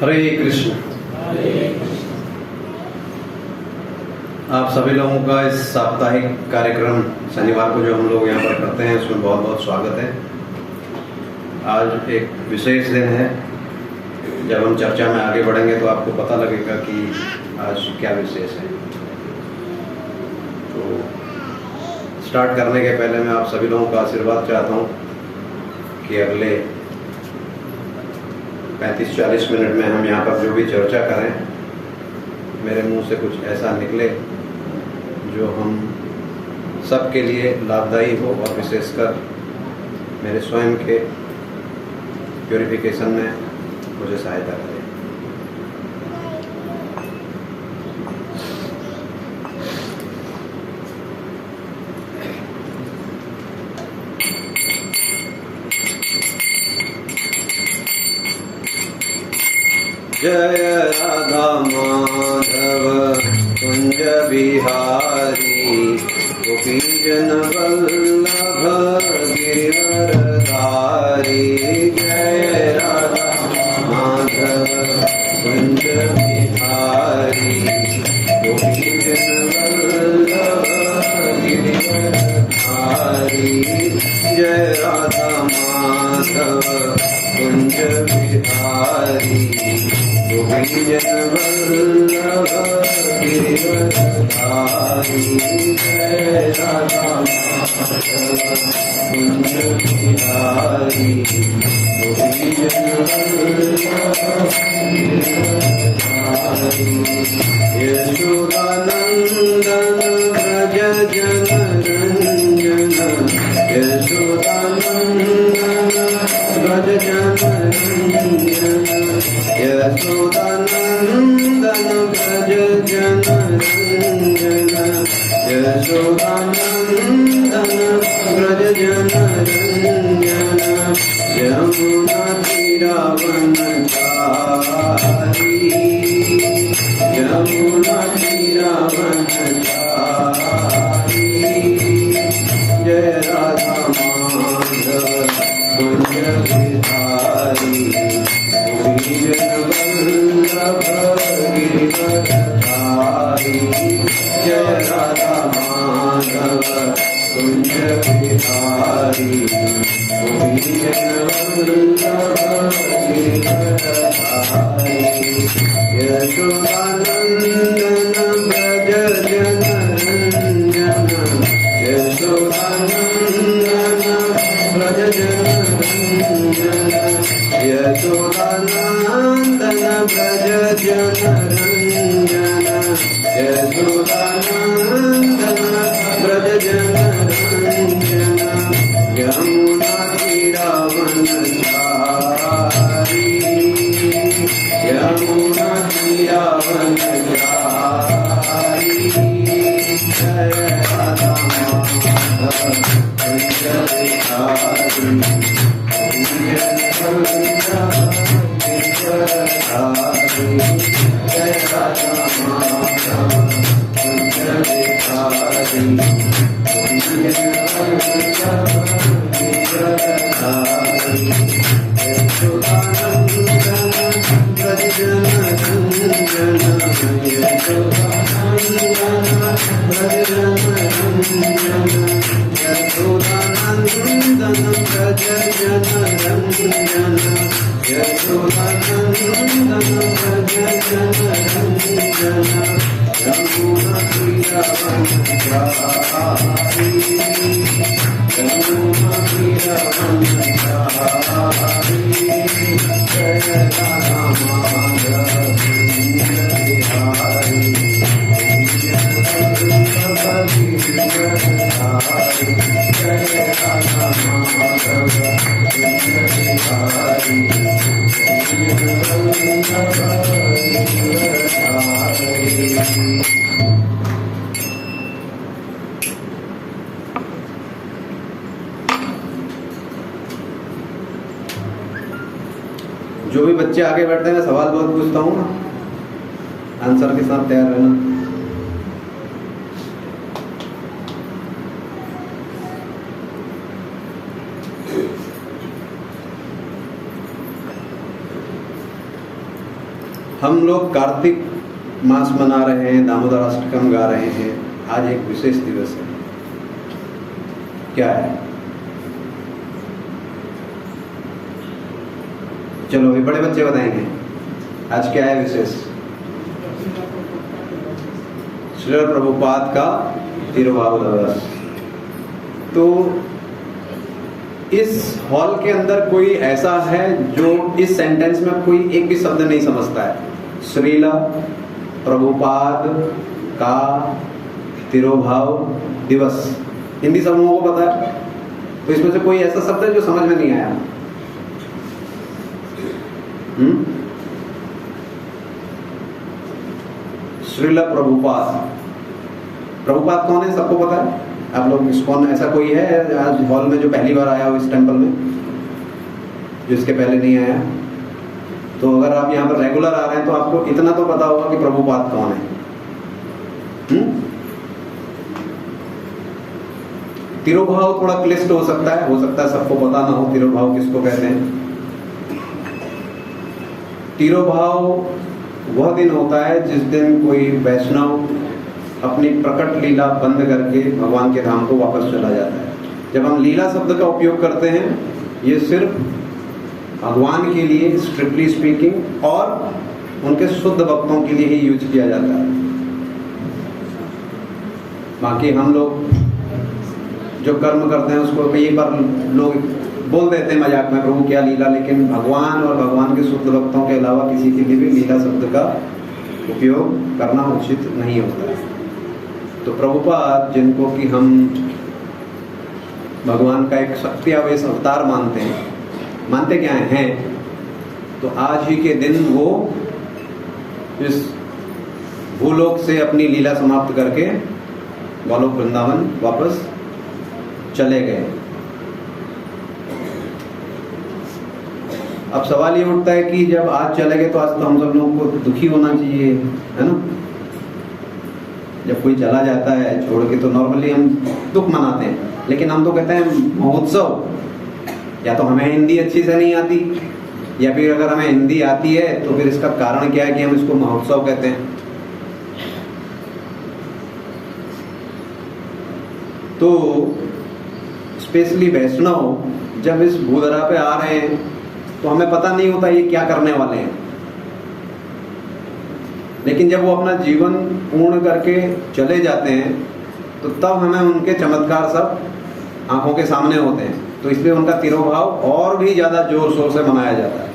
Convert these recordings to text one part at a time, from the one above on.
हरे कृष्ण। आप सभी लोगों का इस साप्ताहिक कार्यक्रम शनिवार को जो हम लोग यहाँ पर करते हैं उसमें बहुत बहुत स्वागत है। आज एक विशेष दिन है। जब हम चर्चा में आगे बढ़ेंगे तो आपको पता लगेगा कि आज क्या विशेष है। तो स्टार्ट करने के पहले मैं आप सभी लोगों का आशीर्वाद चाहता हूँ कि अगले 35-40 मिनट में हम यहाँ पर जो भी चर्चा करें मेरे मुंह से कुछ ऐसा निकले जो हम सबके लिए लाभदायी हो और विशेषकर मेरे स्वयं के प्योरिफिकेशन में मुझे सहायता करे। जय राधा माधव कुंज बिहारी गोपीजन वल्लभ गिरिवरधारी। जय राधा माधव कुंज बिहारी गोपीजन वल्लभ गिरिवरधारी। जय राधा माधव कुंज बिहारी गोपीजन वल्लभ गिरिवरधारी। जय राधा माधव कुंज बिहारी गोपीजन वल्लभ गिरिवरधारी। यशोदानंदन व्रज जन रंजन यशोदानंदन व्रज जन रंजन यशोदानंदन व्रज जन रंजन यशोदानंदन व्रज जन रंजन। यमुना तीरावनचारी यमुना तीरावनचारी। जय राधा माधव कुंज बिहारी गोपीजन वल्लभ गिरिवरधारी। जय राधा माधव कुंज बिहारी गोपीजन वल्लभ गिरिवरधारी। यशोदानंदन व्रज जन रंजन यशोदानंदन व्रज जन रंजन यशोदानंदन व्रज जन रंजन यशोदानंदन व्रज जन रंजन। यमुना तीरावनचारी यमुना तीरावनचारी। जय राधा माधव कुंज बिहारी गोपीजन वल्लभ गिरिवरधारी। जय राधा माधव कुंज बिहारी गोपीजन वल्लभ गिरिवरधारी। यशोदानंदन व्रज जन रंजन यशोदानंदन व्रज जन रंजन यशोदानंदन व्रज जन रंजन यशोदानंदन व्रज जन रंजन। यमुना तीरावनचारी यमुना तीरावनचारी। जय राधा माधव कुंज बिहारी गोपीजन वल्लभ गिरिवरधारी। जय राधा माधव कुंज बिहारी गोपीजन वल्लभ गिरिवरधारी। जो भी बच्चे आगे बैठते हैं मैं सवाल बहुत पूछता हूँ ना, आंसर के साथ तैयार रहना। हम लोग कार्तिक मास मना रहे हैं, दामोदर अष्टकम गा रहे हैं। आज एक विशेष दिवस है। क्या है? चलो अभी बड़े बच्चे बताएंगे आज क्या है विशेष। श्रील प्रभुपाद का तिरुभाव दिवस। तो इस हॉल के अंदर कोई ऐसा है जो इस सेंटेंस में कोई एक भी शब्द नहीं समझता है? श्रील प्रभुपाद का तिरुभाव दिवस हिंदी सब लोगों को पता है, तो इसमें से कोई ऐसा शब्द है जो समझ में नहीं आया? श्रील प्रभुपाद। प्रभुपाद कौन है? सबको पता है? आप लोग कौन, ऐसा कोई है आज हॉल में जो पहली बार आया हो इस टेंपल में, जो इसके पहले नहीं आया? तो अगर आप यहाँ पर रेगुलर आ रहे हैं तो आपको इतना तो पता होगा कि प्रभुपाद कौन है। तिरुभाव थोड़ा क्लिष्ट हो सकता है सबको पता ना हो तिरुभाव किसको कहते हैं। तिरुभाव वह दिन होता है जिस दिन कोई वैष्णव अपनी प्रकट लीला बंद करके भगवान के धाम को वापस चला जाता है। जब हम लीला शब्द का उपयोग करते हैं, ये सिर्फ भगवान के लिए स्ट्रिक्टली स्पीकिंग और उनके शुद्ध भक्तों के लिए ही यूज किया जाता है। बाकी हम लोग जो कर्म करते हैं उसको कई बार लोग बोल देते हैं मजाक में, प्रभु क्या लीला, लेकिन भगवान और भगवान के शुद्ध भक्तों के अलावा किसी के लिए भी लीला शब्द का उपयोग करना उचित नहीं होता है। तो प्रभुपाद, जिनको कि हम भगवान का एक शक्ति आवेश अवतार मानते क्या हैं, तो आज ही के दिन वो इस भूलोक से अपनी लीला समाप्त करके गोलोक वृंदावन वापस चले गए। अब सवाल ये उठता है कि जब आज चले गए तो आज तो हम सब लोगों को दुखी होना चाहिए, है ना? जब कोई चला जाता है छोड़ के तो नॉर्मली हम दुख मनाते हैं, लेकिन हम तो कहते हैं महोत्सव। या तो हमें हिंदी अच्छी से नहीं आती, या फिर अगर हमें हिंदी आती है तो फिर इसका कारण क्या है कि हम इसको महोत्सव कहते हैं। तो स्पेशली वैष्णव जब इस भूधरा पे आ रहे हैं तो हमें पता नहीं होता ये क्या करने वाले हैं, लेकिन जब वो अपना जीवन पूर्ण करके चले जाते हैं तो तब हमें उनके चमत्कार सब आंखों के सामने होते हैं। तो इसलिए उनका तिरुभाव और भी ज़्यादा जोर शोर से मनाया जाता है।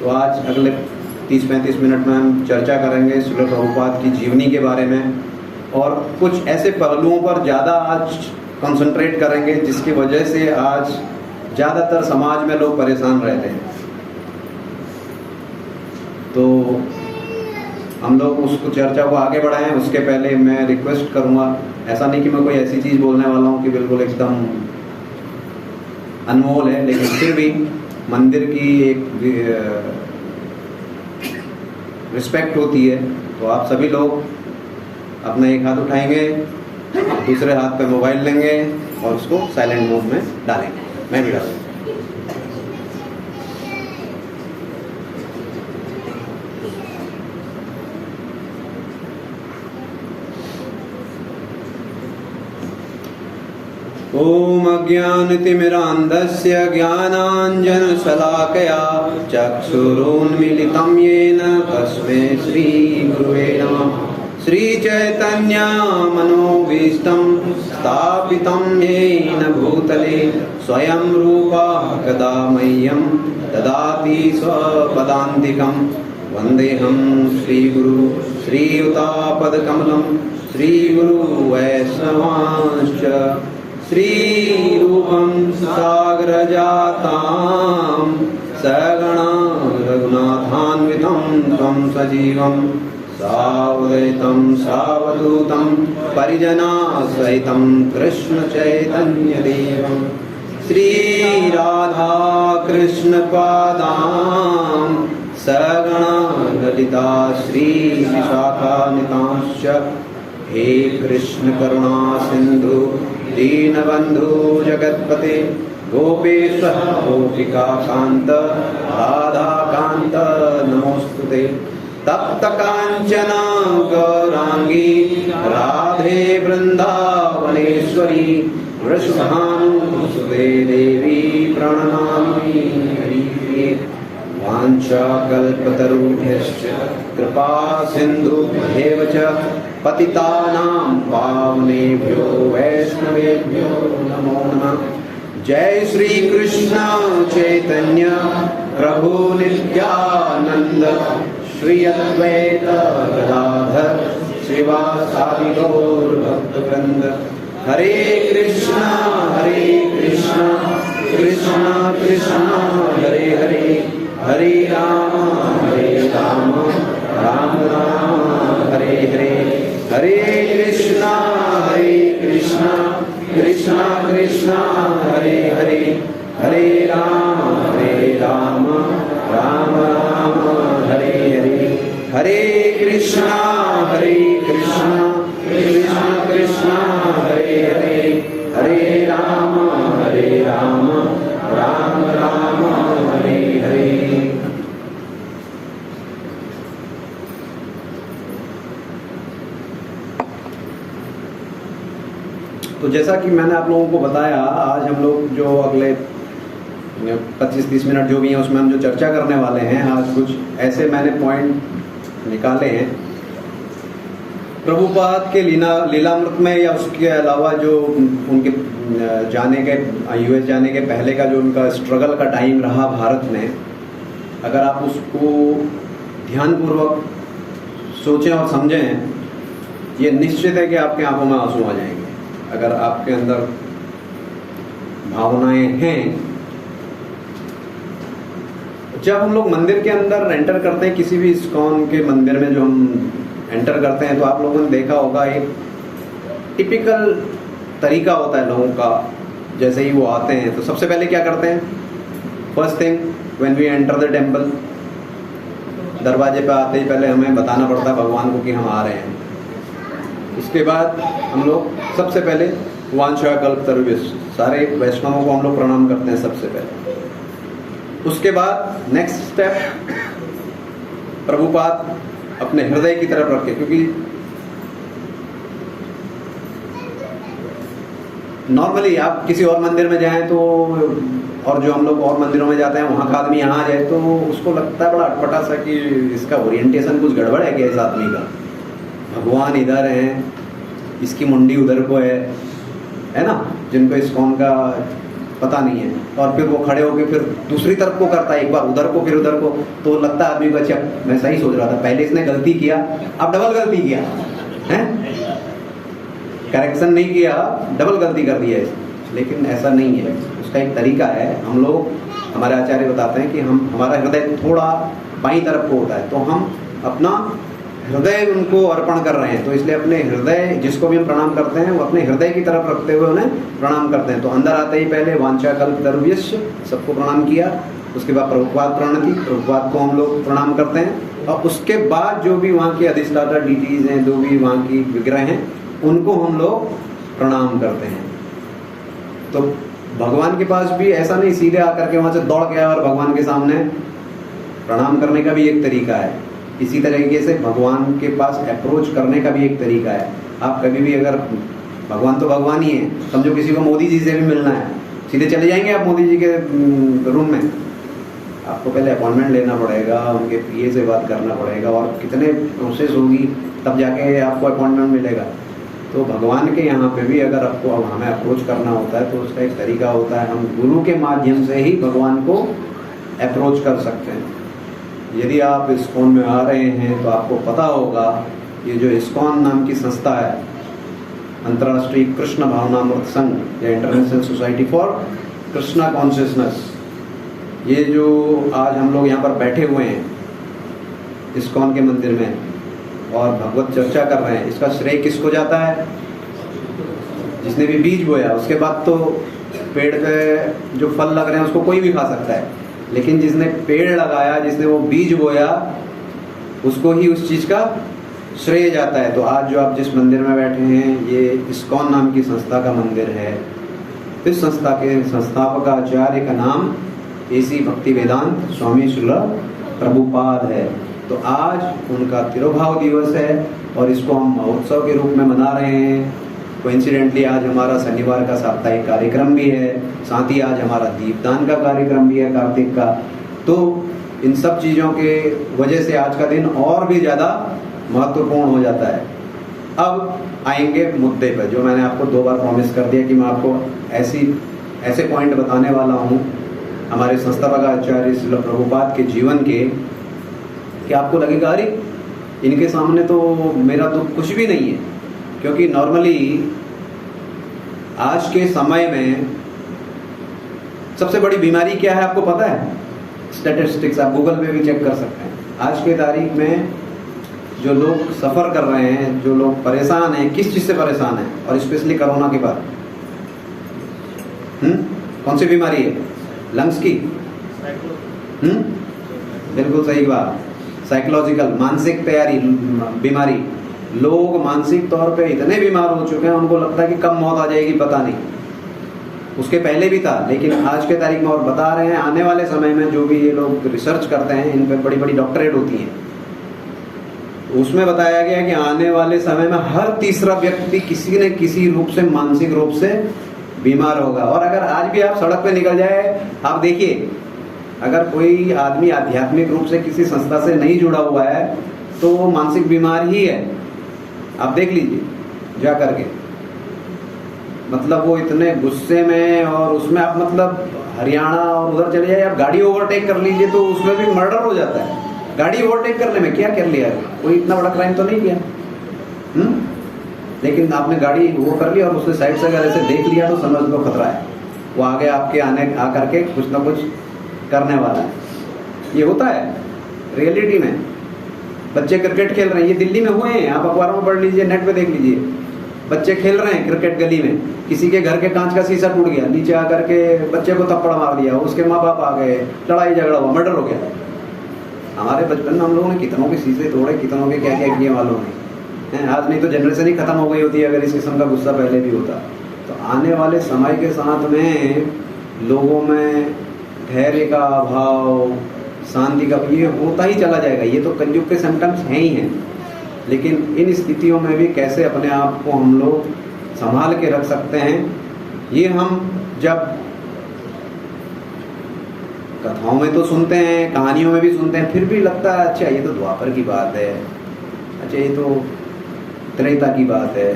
तो आज अगले 30-35 मिनट में हम चर्चा करेंगे श्रील प्रभुपाद की जीवनी के बारे में, और कुछ ऐसे पहलुओं पर ज़्यादा आज कंसंट्रेट करेंगे जिसकी वजह से आज ज़्यादातर समाज में लोग परेशान रहते हैं। तो हम लोग उसको चर्चा को आगे बढ़ाएं। उसके पहले मैं रिक्वेस्ट करूंगा, ऐसा नहीं कि मैं कोई ऐसी चीज़ बोलने वाला हूं कि बिल्कुल एकदम अनमोल है, लेकिन फिर भी मंदिर की एक रिस्पेक्ट होती है। तो आप सभी लोग अपना एक हाथ उठाएंगे, दूसरे हाथ पे मोबाइल लेंगे और उसको साइलेंट मोड में डालेंगे। मैं भी डालूंगा। ओम अज्ञानतिमिरान्धस्य ज्ञानाञ्जनशलाकया चक्षुरुन्मीलितं येन तस्मै श्रीगुरुवे नमः। श्रीचैतन्यमनोभीष्टं स्थापितं येन भूतले स्वयं रूपा कदा मह्यं ददाति स्वपदान्तिकं। वन्देऽहं श्रीगुरु श्रीयुतापदकमलं श्रीगुरुवैष्णवांश्च श्रीरूपं सागरजातां सगणा रघुनाथान्वितं तं सजीवं सावधूतं सावधूतं परिजनासहितं कृष्णचैतन्यदेवं श्रीराधा कृष्णपादां सगणा ललिता श्रीविशाखान्वितांश्च। हे कृष्ण करुणा सिंधु दीनबंधु जगत्पते गोपेश्वर गोपिकान्त राधाकान्त नमोस्तुते। तप्त कांचन गौरांगी राधे वृंदावनेश्वरी वृषभानुसुते देवी प्रणमामि हरिप्रिये। वाञ्छाकल्पतरुभ्यश्च कृपा सिन्धुभ्येव च पतितानां पावनेभ्यो वैष्णवेभ्यो नमो नमः। जय श्री कृष्ण चैतन्य प्रभु नित्यानंद श्री अद्वैत गदाधर श्रीवासादि गौर भक्तवृंद। हरे कृष्णा कृष्ण कृष्ण हरे हरे, हरे राम राम राम हरे हरे। हरे कृष्णा कृष्ण कृष्ण हरे हरे, हरे राम राम राम हरे हरे। हरे कृष्णा कृष्ण कृष्ण हरे हरे, हरे राम राम राम हरे हरे। तो जैसा कि मैंने आप लोगों को बताया, आज हम लोग जो अगले 25-30 मिनट जो भी हैं उसमें हम जो चर्चा करने वाले हैं, आज कुछ ऐसे मैंने पॉइंट निकाले हैं प्रभुपाद के लीलामृत में, या उसके अलावा जो उनके जाने के यूएस जाने के पहले का जो उनका स्ट्रगल का टाइम रहा भारत में, अगर आप उसको ध्यानपूर्वक सोचें और समझें, ये निश्चित है कि आपके आंखों में आंसू आ जाएंगे। अगर आपके अंदर भावनाएं हैं, जब हम लोग मंदिर के अंदर एंटर करते हैं, किसी भी इस्कॉन के मंदिर में जो हम एंटर करते हैं, तो आप लोगों ने देखा होगा एक टिपिकल तरीका होता है लोगों का। जैसे ही वो आते हैं तो सबसे पहले क्या करते हैं, first thing when we enter the temple, दरवाजे पे आते ही पहले हमें बताना पड़ता है भगवान को कि हम आ रहे हैं। इसके बाद हम लोग सबसे पहले वाञ्छाकल्पतरुभ्यश्च, सारे वैष्णवों को हम लोग प्रणाम करते हैं सबसे पहले। उसके बाद नेक्स्ट स्टेप, प्रभुपाद अपने हृदय की तरफ रखे, क्योंकि नॉर्मली आप किसी और मंदिर में जाएं तो, और जो हम लोग और मंदिरों में जाते हैं वहाँ का आदमी यहाँ आ जाए तो उसको लगता है बड़ा अटपटा सा कि इसका ओरिएंटेशन कुछ गड़बड़ है क्या इस आदमी का। भगवान इधर हैं, इसकी मुंडी उधर को है ना, जिनको इस्कॉन का पता नहीं है, और फिर वो खड़े होके फिर दूसरी तरफ को करता है, एक बार उधर को फिर उधर को, तो लगता है आदमी को अच्छा मैं सही सोच रहा था, पहले इसने गलती किया अब डबल गलती किया है, करेक्शन नहीं किया डबल गलती कर दिया है। लेकिन ऐसा नहीं है, उसका एक तरीका है। हम लोग, हमारे आचार्य बताते हैं कि हमारा हृदय थोड़ा बाईं तरफ को होता है, तो हम अपना हृदय उनको अर्पण कर रहे हैं, तो इसलिए अपने हृदय, जिसको भी हम प्रणाम करते हैं, वो अपने हृदय की तरफ रखते हुए उन्हें प्रणाम करते हैं। तो अंदर आते ही पहले वाञ्छाकल्पतरुभ्यश्च, सबको प्रणाम किया। उसके बाद प्रभुपाद प्रणति, प्रभुपाद को हम लोग प्रणाम करते हैं, और उसके बाद जो भी वहाँ के अधिष्ठाता डीटीज हैं, जो भी वहाँ की विग्रह हैं, उनको हम लोग प्रणाम करते हैं। तो भगवान के पास भी ऐसा नहीं सीधे आकर के वहाँ से दौड़ गया और भगवान के सामने प्रणाम करने का भी एक तरीका है। इसी तरीके से भगवान के पास अप्रोच करने का भी एक तरीका है। आप कभी भी, अगर भगवान तो भगवान ही है, समझो किसी को मोदी जी से भी मिलना है, सीधे चले जाएंगे आप मोदी जी के रूम में? आपको पहले अपॉइंटमेंट लेना पड़ेगा, उनके पीए से बात करना पड़ेगा, और कितने प्रोसेस होगी तब जाके आपको अपॉइंटमेंट मिलेगा। तो भगवान के यहाँ पे भी अगर आपको हमें अप्रोच करना होता है तो उसका एक तरीका होता है, हम गुरु के माध्यम से ही भगवान को अप्रोच कर सकते हैं। यदि आप इस्कॉन में आ रहे हैं तो आपको पता होगा, ये जो इस्कॉन नाम की संस्था है, अंतर्राष्ट्रीय कृष्ण भावनामृत संघ या international society for Krishna consciousness, ये जो आज हम लोग यहाँ पर बैठे हुए हैं इस्कॉन के मंदिर में और भगवत चर्चा कर रहे हैं, इसका श्रेय किसको जाता है? जिसने भी बीज बोया। उसके बाद तो पेड़ पे जो फल लग रहे हैं उसको कोई भी खा सकता है, लेकिन जिसने पेड़ लगाया, जिसने वो बीज बोया, उसको ही उस चीज का श्रेय जाता है। तो आज जो आप जिस मंदिर में बैठे हैं, ये इस्कॉन नाम की संस्था का मंदिर है। इस संस्था के संस्थापक आचार्य का नाम एसी भक्ति वेदांत स्वामी श्रील प्रभुपाद है। तो आज उनका तिरुभाव दिवस है और इसको हम महोत्सव के रूप में मना रहे हैं। कोइंसिडेंटली आज हमारा शनिवार का साप्ताहिक कार्यक्रम भी है, साथ ही आज हमारा दीपदान का कार्यक्रम भी है कार्तिक का। तो इन सब चीज़ों के वजह से आज का दिन और भी ज़्यादा महत्वपूर्ण हो जाता है। अब आएंगे मुद्दे पर, जो मैंने आपको 2 बार प्रॉमिस कर दिया कि मैं आपको ऐसे पॉइंट बताने वाला हूँ हमारे संस्थापक आचार्य श्रील प्रभुपाद के जीवन के, कि आपको लगेगा अरे इनके सामने तो मेरा तो कुछ भी नहीं है। क्योंकि नॉर्मली आज के समय में सबसे बड़ी बीमारी क्या है आपको पता है? स्टैटिस्टिक्स आप गूगल पे भी चेक कर सकते हैं। आज के तारीख में जो लोग सफ़र कर रहे हैं, जो लोग परेशान हैं, किस चीज़ से परेशान हैं? और स्पेशली कोरोना के बाद कौन सी बीमारी है? लंग्स की। बिल्कुल सही बात, साइकोलॉजिकल, मानसिक तैयारी बीमारी। लोग मानसिक तौर पे इतने बीमार हो चुके हैं, उनको लगता है कि कब मौत आ जाएगी पता नहीं। उसके पहले भी था, लेकिन आज के तारीख में और बता रहे हैं आने वाले समय में जो भी ये लोग रिसर्च करते हैं, इन पर बड़ी बड़ी डॉक्टरेट होती हैं, उसमें बताया गया है कि आने वाले समय में हर तीसरा व्यक्ति किसी न किसी रूप से मानसिक रूप से बीमार होगा। और अगर आज भी आप सड़क पे निकल जाए, आप देखिए अगर कोई आदमी आध्यात्मिक रूप से किसी संस्था से नहीं जुड़ा हुआ है तो वो मानसिक बीमार ही है। आप देख लीजिए जा करके, मतलब वो इतने गुस्से में, और उसमें आप मतलब हरियाणा और उधर चले जाए, आप गाड़ी ओवरटेक कर लीजिए तो उसमें भी मर्डर हो जाता है। गाड़ी ओवरटेक करने में क्या कर लिया, कोई इतना बड़ा क्राइम तो नहीं किया, लेकिन आपने गाड़ी वो कर लिया और उसने साइड से अगर ऐसे देख लिया तो समझ लो खतरा है, वो आगे आपके आकर के कुछ ना कुछ करने वाला है। ये होता है रियलिटी में। बच्चे क्रिकेट खेल रहे हैं, ये दिल्ली में हुए हैं, आप अखबारों में पढ़ लीजिए, नेट पे देख लीजिए। बच्चे खेल रहे हैं क्रिकेट गली में, किसी के घर के कांच का शीशा टूट गया, नीचे आकर के बच्चे को थप्पड़ मार दिया, उसके माँ बाप आ गए, लड़ाई झगड़ा हुआ, मर्डर हो गया। हमारे बचपन में हम लोगों ने कितनों के शीशे तोड़े, कितनों के क्या क्या किए मालूम नहीं। आज नहीं तो जनरेशन ही खत्म हो गई होती है अगर इस किस्म का गुस्सा पहले भी होता। तो आने वाले समय के साथ में लोगों में धैर्य का अभाव, शांति का, ये होता ही चला जाएगा। ये तो कलयुग के सिम्टम्स हैं ही हैं। लेकिन इन स्थितियों में भी कैसे अपने आप को हम लोग संभाल के रख सकते हैं, ये हम जब कथाओं में तो सुनते हैं, कहानियों में भी सुनते हैं, फिर भी लगता है अच्छा ये तो द्वापर की बात है, अच्छा ये तो त्रेता की बात है,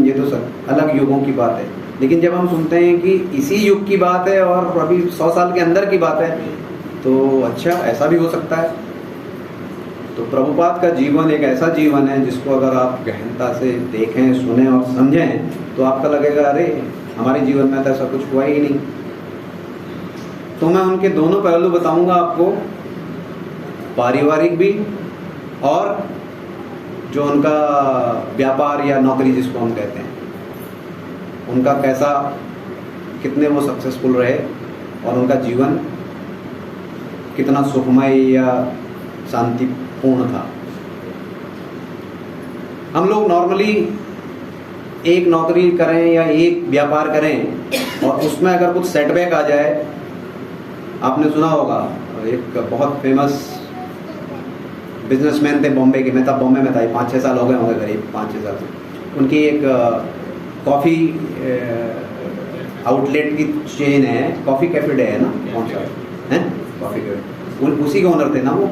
ये तो सब अलग युगों की बात है। लेकिन जब हम सुनते हैं कि इसी युग की बात है और अभी 100 साल के अंदर की बात है, तो अच्छा ऐसा भी हो सकता है। तो प्रभुपाद का जीवन एक ऐसा जीवन है जिसको अगर आप गहनता से देखें, सुने और समझें तो आपका लगेगा अरे हमारे जीवन में तो ऐसा कुछ हुआ ही नहीं। तो मैं उनके दोनों पहलू बताऊंगा आपको, पारिवारिक भी और जो उनका व्यापार या नौकरी जिसको हम कहते हैं, उनका कैसा, कितने वो सक्सेसफुल रहे और उनका जीवन कितना सुखमय या शांतिपूर्ण था। हम लोग नॉर्मली एक नौकरी करें या एक व्यापार करें और उसमें अगर कुछ सेटबैक आ जाए, आपने सुना होगा एक बहुत फेमस बिजनेसमैन थे बॉम्बे के, मैं तब बॉम्बे में था, 5-6 साल हो गए होंगे, करीब 5-6 साल से। उनकी एक कॉफ़ी आउटलेट की चेन है, कॉफ़ी कैफे डे है ना, कौन सा है कॉफ़ी कैफे, उसी के ओनर थे ना वो,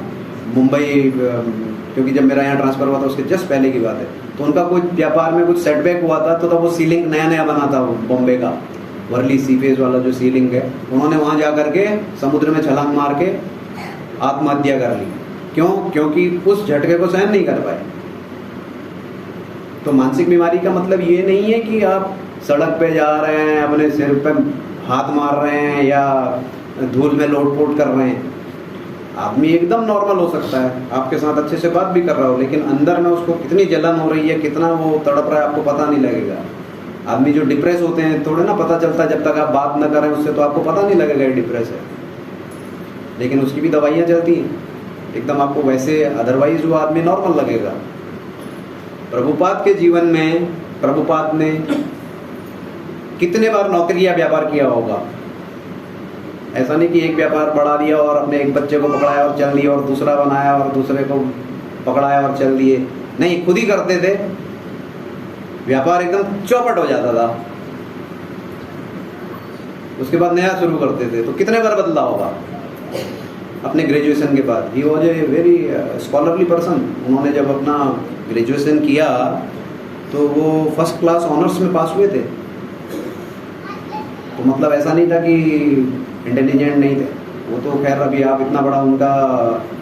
मुंबई, क्योंकि जब मेरा यहाँ ट्रांसफ़र हुआ था उसके जस्ट पहले की बात है। तो उनका कोई व्यापार में कुछ सेटबैक हुआ था, तो तब वो सीलिंग नया बना था बॉम्बे का, वर्ली सीपेज वाला जो सीलिंग है, उन्होंने वहाँ जा कर के समुद्र में छलांग मार के आत्महत्या कर ली। क्यों? क्योंकि उस झटके को सहन नहीं कर पाए। तो मानसिक बीमारी का मतलब ये नहीं है कि आप सड़क पे जा रहे हैं, अपने सिर पे हाथ मार रहे हैं या धूल में लोट-पोट कर रहे हैं। आदमी एकदम नॉर्मल हो सकता है, आपके साथ अच्छे से बात भी कर रहा हो, लेकिन अंदर में उसको कितनी जलन हो रही है, कितना वो तड़प रहा है, आपको पता नहीं लगेगा। आदमी जो डिप्रेस होते हैं थोड़े ना पता चलता, जब तक आप बात न करें उससे तो आपको पता नहीं लगेगा ये डिप्रेस है, लेकिन उसकी भी दवाइयाँ चलती हैं एकदम आपको वैसे, अदरवाइज वो आदमी नॉर्मल लगेगा। प्रभुपाद के जीवन में प्रभुपाद ने कितने बार नौकरी या व्यापार किया होगा? ऐसा नहीं कि एक व्यापार बढ़ा दिया और अपने एक बच्चे को पकड़ाया और चल दिया, और दूसरा बनाया और दूसरे को पकड़ाया और चल दिए। नहीं, खुद ही करते थे, व्यापार एकदम चौपट हो जाता था, उसके बाद नया शुरू करते थे। तो कितने बार बदला होगा अपने ग्रेजुएशन के बाद? He was a very scholarly person. उन्होंने जब अपना ग्रेजुएशन किया तो वो फर्स्ट क्लास ऑनर्स में पास हुए थे। तो मतलब ऐसा नहीं था कि इंटेलिजेंट नहीं थे वो, तो खैर अभी आप इतना बड़ा उनका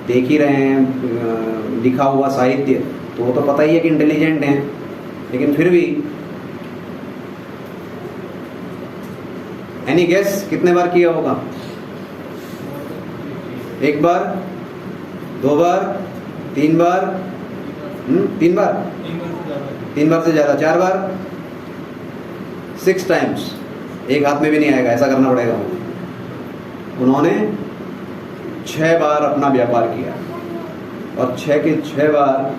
देख ही रहे हैं लिखा हुआ साहित्य, तो वो तो पता ही है कि इंटेलिजेंट हैं, लेकिन फिर भी एनी गेस कितने बार किया होगा? एक बार, दो बार, तीन बार, तीन बार, तीन बार से ज्यादा, चार बार, 6 टाइम्स। एक हाथ में भी नहीं आएगा, ऐसा करना पड़ेगा। उन्होंने 6 बार अपना व्यापार किया और 6 के 6 बार,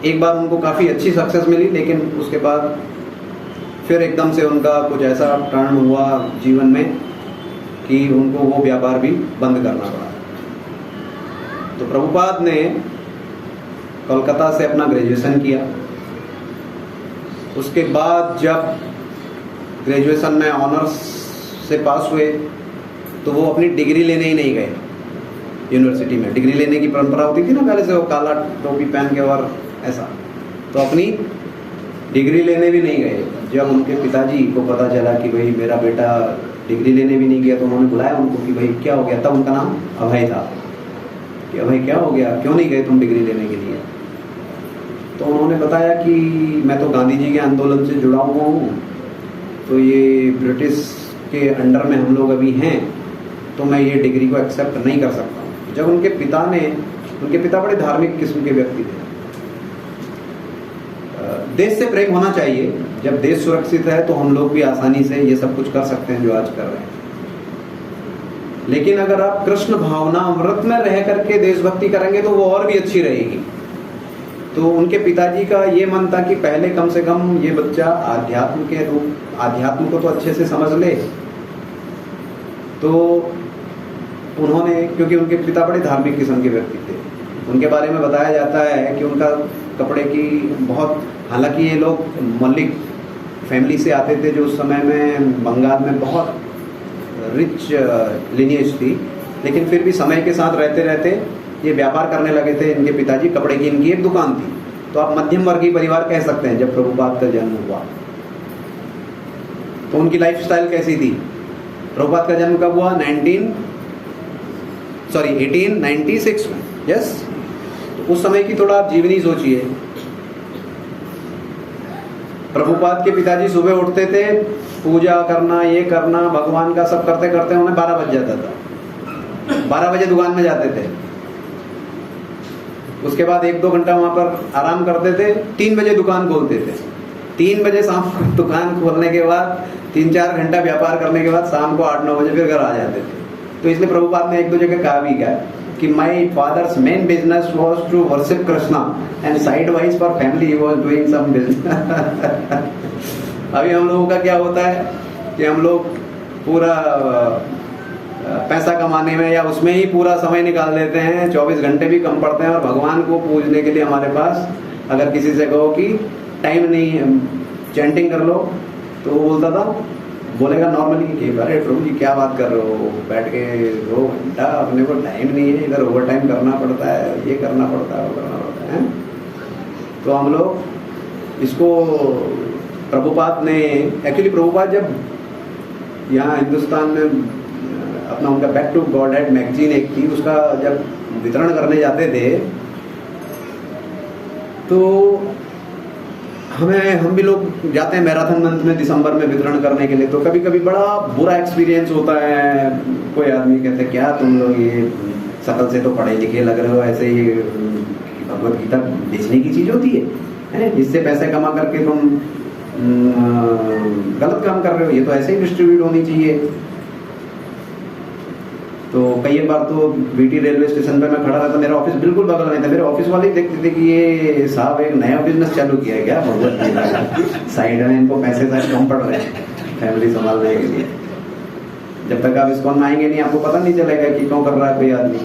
एक बार उनको काफ़ी अच्छी सक्सेस मिली, लेकिन उसके बाद फिर एकदम से उनका कुछ ऐसा टर्न हुआ जीवन में कि उनको वो व्यापार भी बंद करना पड़ा। तो प्रभुपाद ने कोलकाता से अपना ग्रेजुएशन किया। उसके बाद जब ग्रेजुएशन में ऑनर्स से पास हुए तो वो अपनी डिग्री लेने ही नहीं गए यूनिवर्सिटी में। डिग्री लेने की परंपरा होती थी ना पहले से, वो काला टोपी पहन के और ऐसा, तो अपनी डिग्री लेने भी नहीं गए। जब उनके पिताजी को पता चला कि भाई मेरा बेटा डिग्री लेने भी नहीं गया, तो उन्होंने बुलाया उनको कि भाई क्या हो गया। तब उनका नाम अभय था कि अभय क्या हो गया, क्यों नहीं गए तुम डिग्री लेने के लिए? तो उन्होंने बताया कि मैं तो गांधी जी के आंदोलन से जुड़ा हुआ हूँ, तो ये ब्रिटिश के अंडर में हम लोग अभी हैं, तो मैं ये डिग्री को एक्सेप्ट नहीं कर सकता हूँ। जब उनके पिता बड़े धार्मिक किस्म के व्यक्ति थे। देश से प्रेम होना चाहिए। जब देश सुरक्षित है तो हम लोग भी आसानी से ये सब कुछ कर सकते हैं जो आज कर रहे हैं। लेकिन अगर आप कृष्ण भावना अमृत में रह करके देशभक्ति करेंगे तो वो और भी अच्छी रहेगी। तो उनके पिताजी का ये मन था कि पहले कम से कम ये बच्चा आध्यात्म को तो अच्छे से समझ ले। तो उन्होंने, क्योंकि उनके पिता बड़े धार्मिक किस्म के व्यक्ति थे, उनके बारे में बताया जाता है कि उनका कपड़े की बहुत, हालांकि ये लोग मल्लिक फैमिली से आते थे जो उस समय में बंगाल में बहुत रिच लिनिएज थी, लेकिन फिर भी समय के साथ रहते रहते ये व्यापार करने लगे थे। इनके पिताजी कपड़े की, इनकी एक दुकान थी। तो आप मध्यम वर्गीय परिवार कह सकते हैं। जब प्रभुपाद का जन्म हुआ तो उनकी लाइफस्टाइल कैसी थी? प्रभुपाद का जन्म कब हुआ? 1896 में। यस, तो उस समय की थोड़ा आप जीवनी सोचिए। प्रभुपाद के पिताजी सुबह उठते थे, पूजा करना, ये करना, भगवान का सब करते करते उन्हें 12 बज जाता था। 12 बजे दुकान में जाते थे। उसके बाद 1-2 घंटा वहां पर आराम करते थे। 3 बजे दुकान खोलते थे। 3 बजे शाम को दुकान खोलने के बाद 3-4 घंटा व्यापार करने के बाद शाम को 8-9 बजे फिर घर आ जाते थे। तो इसलिए प्रभुपाद ने 1-2 जगह कहा भी क्या कि my father's main business was to worship Krishna and side wise for family he was doing some business. अभी हम लोगों का क्या होता है कि हम लोग पूरा पैसा कमाने में या उसमें ही पूरा समय निकाल देते हैं, 24 घंटे भी कम पड़ते हैं। और भगवान को पूजने के लिए हमारे पास, अगर किसी से कहो कि टाइम नहीं है, चैंटिंग कर लो, तो वो बोलेगा नॉर्मली कि अरे प्रभु जी क्या बात कर रहे हो, बैठ के 2 घंटा, अपने को टाइम नहीं है, इधर ओवर टाइम करना पड़ता है, ये करना पड़ता है, वो करना पड़ता है। तो हम लोग इसको, प्रभुपाद ने एक्चुअली, प्रभुपाद जब यहाँ हिंदुस्तान में अपना उनका back to Godhead magazine एक थी, उसका जब वितरण करने जाते थे तो हम भी लोग जाते हैं मैराथन मंथ में दिसंबर में वितरण करने के लिए। तो कभी कभी बड़ा बुरा एक्सपीरियंस होता है। कोई आदमी कहते हैं क्या तुम लोग ये शकल से तो पढ़े लिखे लग रहे हो, ऐसे ही भगवत गीता बेचने की चीज होती है, इससे पैसे कमा करके तुम गलत काम कर रहे हो, ये तो ऐसे ही डिस्ट्रीब्यूट होनी चाहिए। तो कई बार तो बीटी रेलवे स्टेशन पे मैं खड़ा रहता, मेरा ऑफिस बिल्कुल बगल में था। मेरे ऑफिस वाले ही देखते थे कि ये साहब एक नया बिजनेस चालू किया है क्या भगवत गीता का, साइड में इनको पैसे शायद कम पड़ रहे हैं। फैमिली संभालने के लिए। जब तक आप इस्कॉन में आएंगे नहीं, आपको पता नहीं चलेगा कि क्यों कर रहा है कोई आदमी।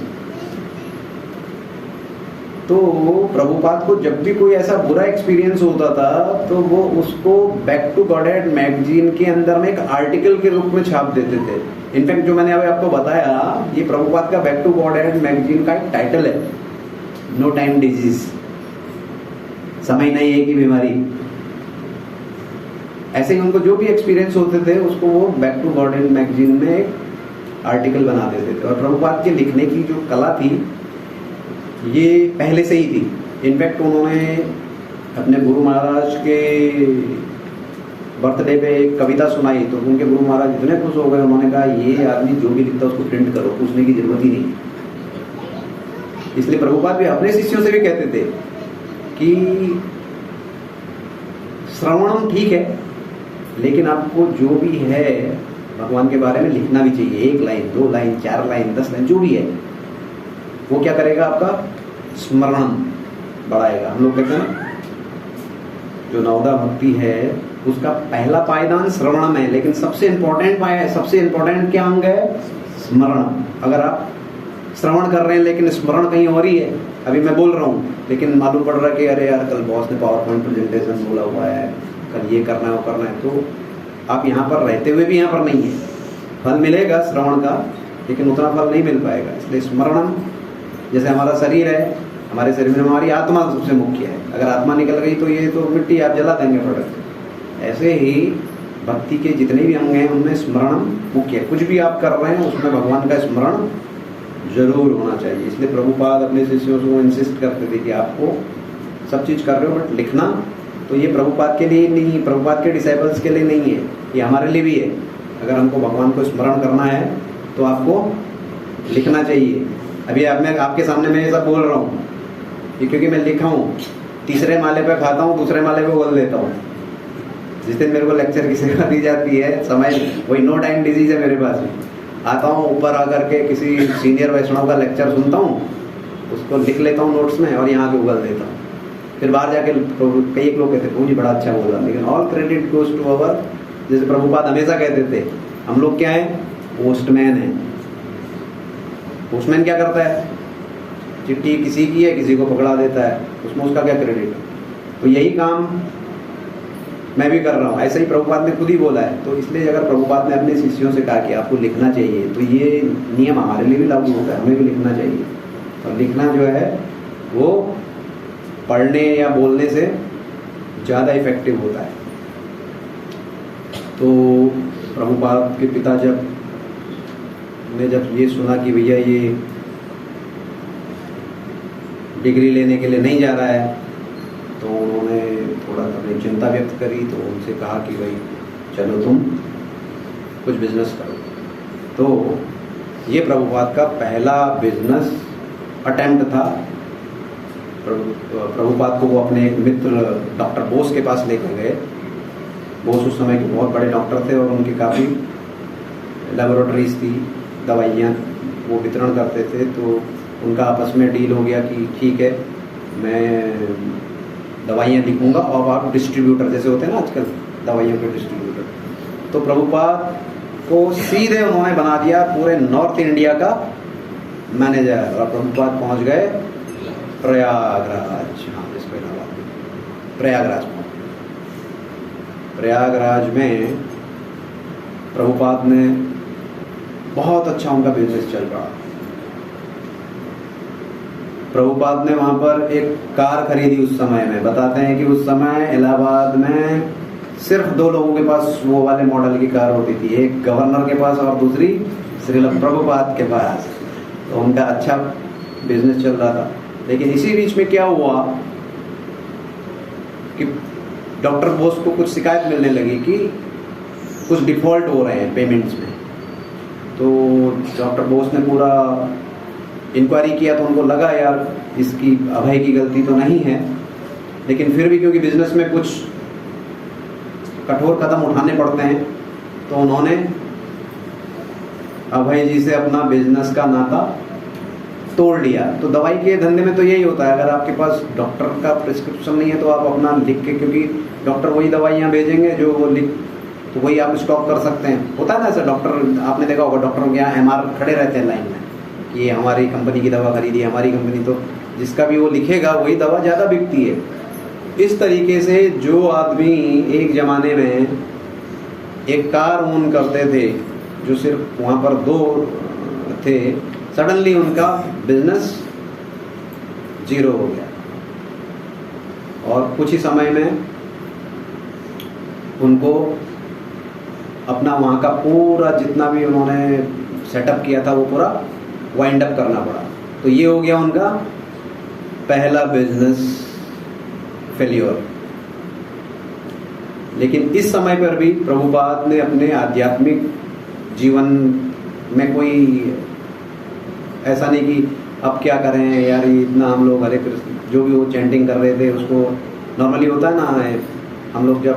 तो प्रभुपाद को जब भी कोई ऐसा बुरा एक्सपीरियंस होता था तो वो उसको बैक टू गॉडहेड मैगजीन के अंदर में एक आर्टिकल के रूप में छाप देते थे। इनफैक्ट जो मैंने अभी आपको बताया, ये प्रभुपाद का बैक टू गॉडहेड मैगजीन का एक टाइटल है, नो टाइम डिजीज, समय नहीं है की बीमारी। ऐसे ही उनको जो भी एक्सपीरियंस होते थे उसको वो बैक टू गॉडहेड मैगजीन में एक आर्टिकल बना देते थे। और प्रभुपाद के लिखने की जो कला थी ये पहले से ही थी। इनफैक्ट उन्होंने अपने गुरु महाराज के बर्थडे पे एक कविता सुनाई तो उनके गुरु महाराज इतने खुश हो गए, उन्होंने कहा ये आदमी जो भी लिखता है उसको प्रिंट करो, पूछने की जरूरत ही नहीं। इसलिए प्रभुपाद भी अपने शिष्यों से भी कहते थे कि श्रवणम ठीक है, लेकिन आपको जो भी है भगवान के बारे में लिखना भी चाहिए। 1 लाइन, 2 लाइन, 4 लाइन, 10 लाइन, जो भी है वो क्या करेगा, आपका स्मरण बढ़ाएगा। हम लोग कहते हैं ना, जो नवदा भक्ति है उसका पहला पायदान श्रवण में है, लेकिन सबसे इंपॉर्टेंट क्या अंग है, स्मरण। अगर आप श्रवण कर रहे हैं लेकिन स्मरण कहीं और ही है, अभी मैं बोल रहा हूँ लेकिन मालूम पड़ रहा है कि अरे यार कल बॉस ने पावर पॉइंट प्रेजेंटेशन बोला हुआ है, कल ये करना है वो करना है, तो आप यहाँ पर रहते हुए भी यहाँ पर नहीं है। फल मिलेगा श्रवण का, लेकिन उतना फल नहीं मिल पाएगा। इसलिए स्मरण, जैसे हमारा शरीर है, हमारे शरीर में हमारी आत्मा सबसे मुख्य है। अगर आत्मा निकल गई तो ये तो मिट्टी आप जला देंगे प्रोडक्ट। ऐसे ही भक्ति के जितने भी अंग हैं उनमें स्मरण मुख्य है। कुछ भी आप कर रहे हैं उसमें भगवान का स्मरण जरूर होना चाहिए। इसलिए प्रभुपाद अपने शिष्यों को इंसिस्ट करते थे कि आपको सब चीज़ कर रहे हो बट लिखना, तो ये प्रभुपाद के लिए नहीं, प्रभुपाद के डिसाइपल्स के लिए नहीं है, ये हमारे लिए भी है। अगर हमको भगवान को स्मरण करना है तो आपको लिखना चाहिए। अभी मैं आपके सामने मैं ये सब बोल रहा हूँ क्योंकि मैं लिखा हूँ, तीसरे माले पे खाता हूँ, दूसरे माले पे बोल देता हूँ। जिस दिन मेरे को लेक्चर की सेवा दी जाती है, समय वही नो टाइम डिजीज है मेरे पास। आता हूँ ऊपर आकर के किसी सीनियर वैष्णव का लेक्चर सुनता हूँ, उसको लिख लेता हूँ नोट्स में और यहाँ पे उगल देता हूँ। फिर बाहर जाके कई लोग कहते हैं जी बड़ा अच्छा बोला, लेकिन all credit goes to our, जैसे प्रभुपाद हमेशा कहते थे, हम लोग क्या है, पोस्टमैन है। पोस्टमैन क्या करता है, चिट्ठी किसी की है, किसी को पकड़ा देता है, उसमें उसका क्या क्रेडिट। तो यही काम मैं भी कर रहा हूँ। ऐसा ही प्रभुपाद ने खुद ही बोला है। तो इसलिए अगर प्रभुपाद ने अपने शिष्यों से कहा कि आपको लिखना चाहिए, तो ये नियम हमारे लिए भी लागू होता है, हमें भी लिखना चाहिए। और लिखना जो है वो पढ़ने या बोलने से ज़्यादा इफेक्टिव होता है। तो प्रभुपाद के पिता जब ये सुना कि भैया ये डिग्री लेने के लिए नहीं जा रहा है, तो उन्होंने थोड़ा अपनी चिंता व्यक्त करी। तो उनसे कहा कि भाई चलो तुम कुछ बिजनेस करो। तो ये प्रभुपाद का पहला बिजनेस अटेम्प्ट था। प्रभुपाद को वो अपने एक मित्र डॉक्टर बोस के पास लेकर गए। बोस उस समय के बहुत बड़े डॉक्टर थे और उनकी काफ़ी लेबोरेटरीज थी, दवाइयाँ वो वितरण करते थे। तो उनका आपस में डील हो गया कि ठीक है, मैं दवाइयाँ लिखूंगा और आप डिस्ट्रीब्यूटर जैसे होते हैं ना आजकल दवाइयों के डिस्ट्रीब्यूटर। तो प्रभुपाद को सीधे उन्होंने बना दिया पूरे नॉर्थ इंडिया का मैनेजर। और प्रभुपाद पहुंच गए प्रयागराज, हाँ इसको प्रयागराज में। प्रयागराज में प्रभुपाद ने बहुत अच्छा उनका बिजनेस चल रहा। प्रभुपाद ने वहाँ पर एक कार खरीदी उस समय में। बताते हैं कि उस समय इलाहाबाद में सिर्फ 2 लोगों के पास वो वाले मॉडल की कार होती थी, एक गवर्नर के पास और दूसरी श्रील प्रभुपाद के पास। तो उनका अच्छा बिजनेस चल रहा था। लेकिन इसी बीच में क्या हुआ कि डॉक्टर बोस को कुछ शिकायत मिलने लगी कि कुछ डिफॉल्ट हो रहे हैं पेमेंट्स में। तो डॉक्टर बोस ने पूरा इंक्वायरी किया तो उनको लगा यार इसकी अभय की गलती तो नहीं है, लेकिन फिर भी क्योंकि बिजनेस में कुछ कठोर कदम उठाने पड़ते हैं तो उन्होंने अभय जी से अपना बिजनेस का नाता तोड़ लिया। तो दवाई के धंधे में तो यही होता है, अगर आपके पास डॉक्टर का प्रिस्क्रिप्शन नहीं है तो आप अपना लिख के, क्योंकि डॉक्टर वही दवाइयाँ भेजेंगे जो वो लिख तो वही आप स्टॉक कर सकते हैं। होता है ना ऐसा, डॉक्टर आपने देखा होगा, डॉक्टरों के यहाँ MR खड़े रहते हैं लाइन में कि ये हमारी कंपनी की दवा खरीदी, हमारी कंपनी, तो जिसका भी वो लिखेगा वही दवा ज़्यादा बिकती है। इस तरीके से जो आदमी एक ज़माने में एक कार ओन करते थे, जो सिर्फ वहाँ पर 2 थे, सडनली उनका बिजनेस 0 हो गया और कुछ ही समय में उनको अपना वहाँ का पूरा जितना भी उन्होंने सेटअप किया था वो पूरा वाइंड अप करना पड़ा। तो ये हो गया उनका पहला बिजनेस फेल्योर। लेकिन इस समय पर भी प्रभुपाद ने अपने आध्यात्मिक जीवन में कोई ऐसा नहीं कि अब क्या करें यार, ये इतना हम लोग हरे कृष्ण जो भी वो चैंटिंग कर रहे थे, उसको नॉर्मली होता है ना, हम लोग जब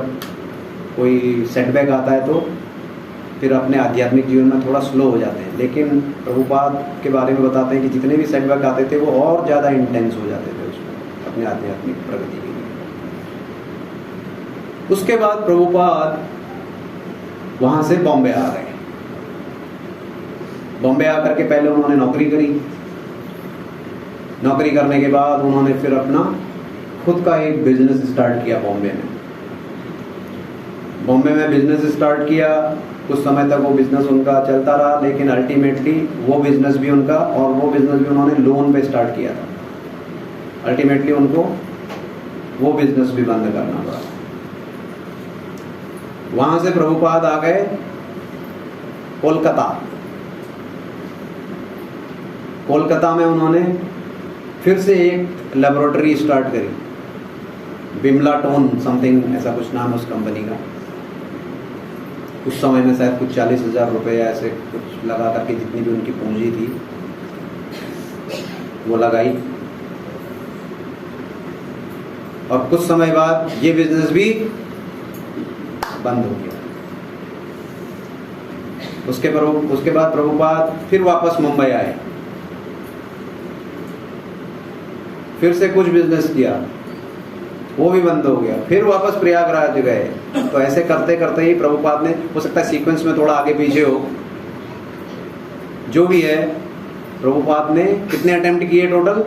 कोई सेटबैक आता है तो फिर अपने आध्यात्मिक जीवन में थोड़ा स्लो हो जाते हैं। लेकिन प्रभुपाद के बारे में बताते हैं कि जितने भी सेटबैक आते थे वो और ज़्यादा इंटेंस हो जाते थे उसमें अपने आध्यात्मिक प्रगति के लिए। उसके बाद प्रभुपाद वहाँ से बॉम्बे आ गए। बॉम्बे आकर के पहले उन्होंने नौकरी करी। नौकरी करने के बाद उन्होंने फिर अपना खुद का एक बिजनेस स्टार्ट किया बॉम्बे में। बॉम्बे में बिजनेस स्टार्ट किया, कुछ समय तक वो बिजनेस उनका चलता रहा, लेकिन अल्टीमेटली वो बिजनेस भी उनका और वो बिजनेस भी उन्होंने लोन पे स्टार्ट किया था। अल्टीमेटली उनको वो बिजनेस भी बंद करना पड़ा। वहां से प्रभुपाद आ गए कोलकाता। कोलकाता में उन्होंने फिर से एक लेबोरेटरी स्टार्ट करी, बिमला टोन समथिंग ऐसा कुछ नाम है उस कंपनी का। उस समय में शायद कुछ 40,000 रुपये ऐसे कुछ लगा करके जितनी भी उनकी पूंजी थी वो लगाई, और कुछ समय बाद ये बिजनेस भी बंद हो गया। उसके बाद प्रभुपाद फिर वापस मुंबई आए, फिर से कुछ बिजनेस किया, वो भी बंद हो गया, फिर वापस प्रयागराज गए। तो ऐसे करते करते ही प्रभुपाद ने, हो सकता है सीक्वेंस में थोड़ा आगे पीछे हो, जो भी है, प्रभुपाद ने कितने अटेम्प्ट किए टोटल?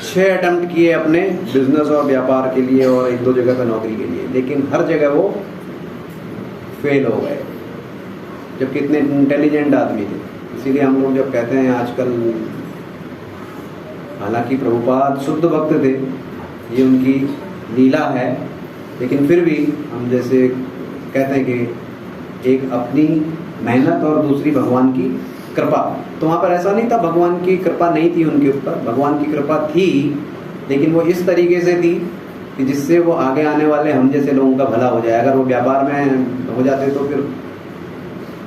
6 अटेम्प्ट किए अपने बिजनेस और व्यापार के लिए और 1-2 जगह पर नौकरी के लिए, लेकिन हर जगह वो फेल हो गए, जबकि इतने इंटेलिजेंट आदमी थे। इसीलिए हम लोग जब कहते हैं आजकल, हालांकि प्रभुपाद शुद्ध भक्त थे, ये उनकी लीला है, लेकिन फिर भी हम जैसे कहते हैं कि एक अपनी मेहनत और दूसरी भगवान की कृपा। तो वहाँ पर ऐसा नहीं था भगवान की कृपा नहीं थी उनके ऊपर, भगवान की कृपा थी, लेकिन वो इस तरीके से थी कि जिससे वो आगे आने वाले हम जैसे लोगों का भला हो जाए। अगर वो व्यापार में हो जाते तो फिर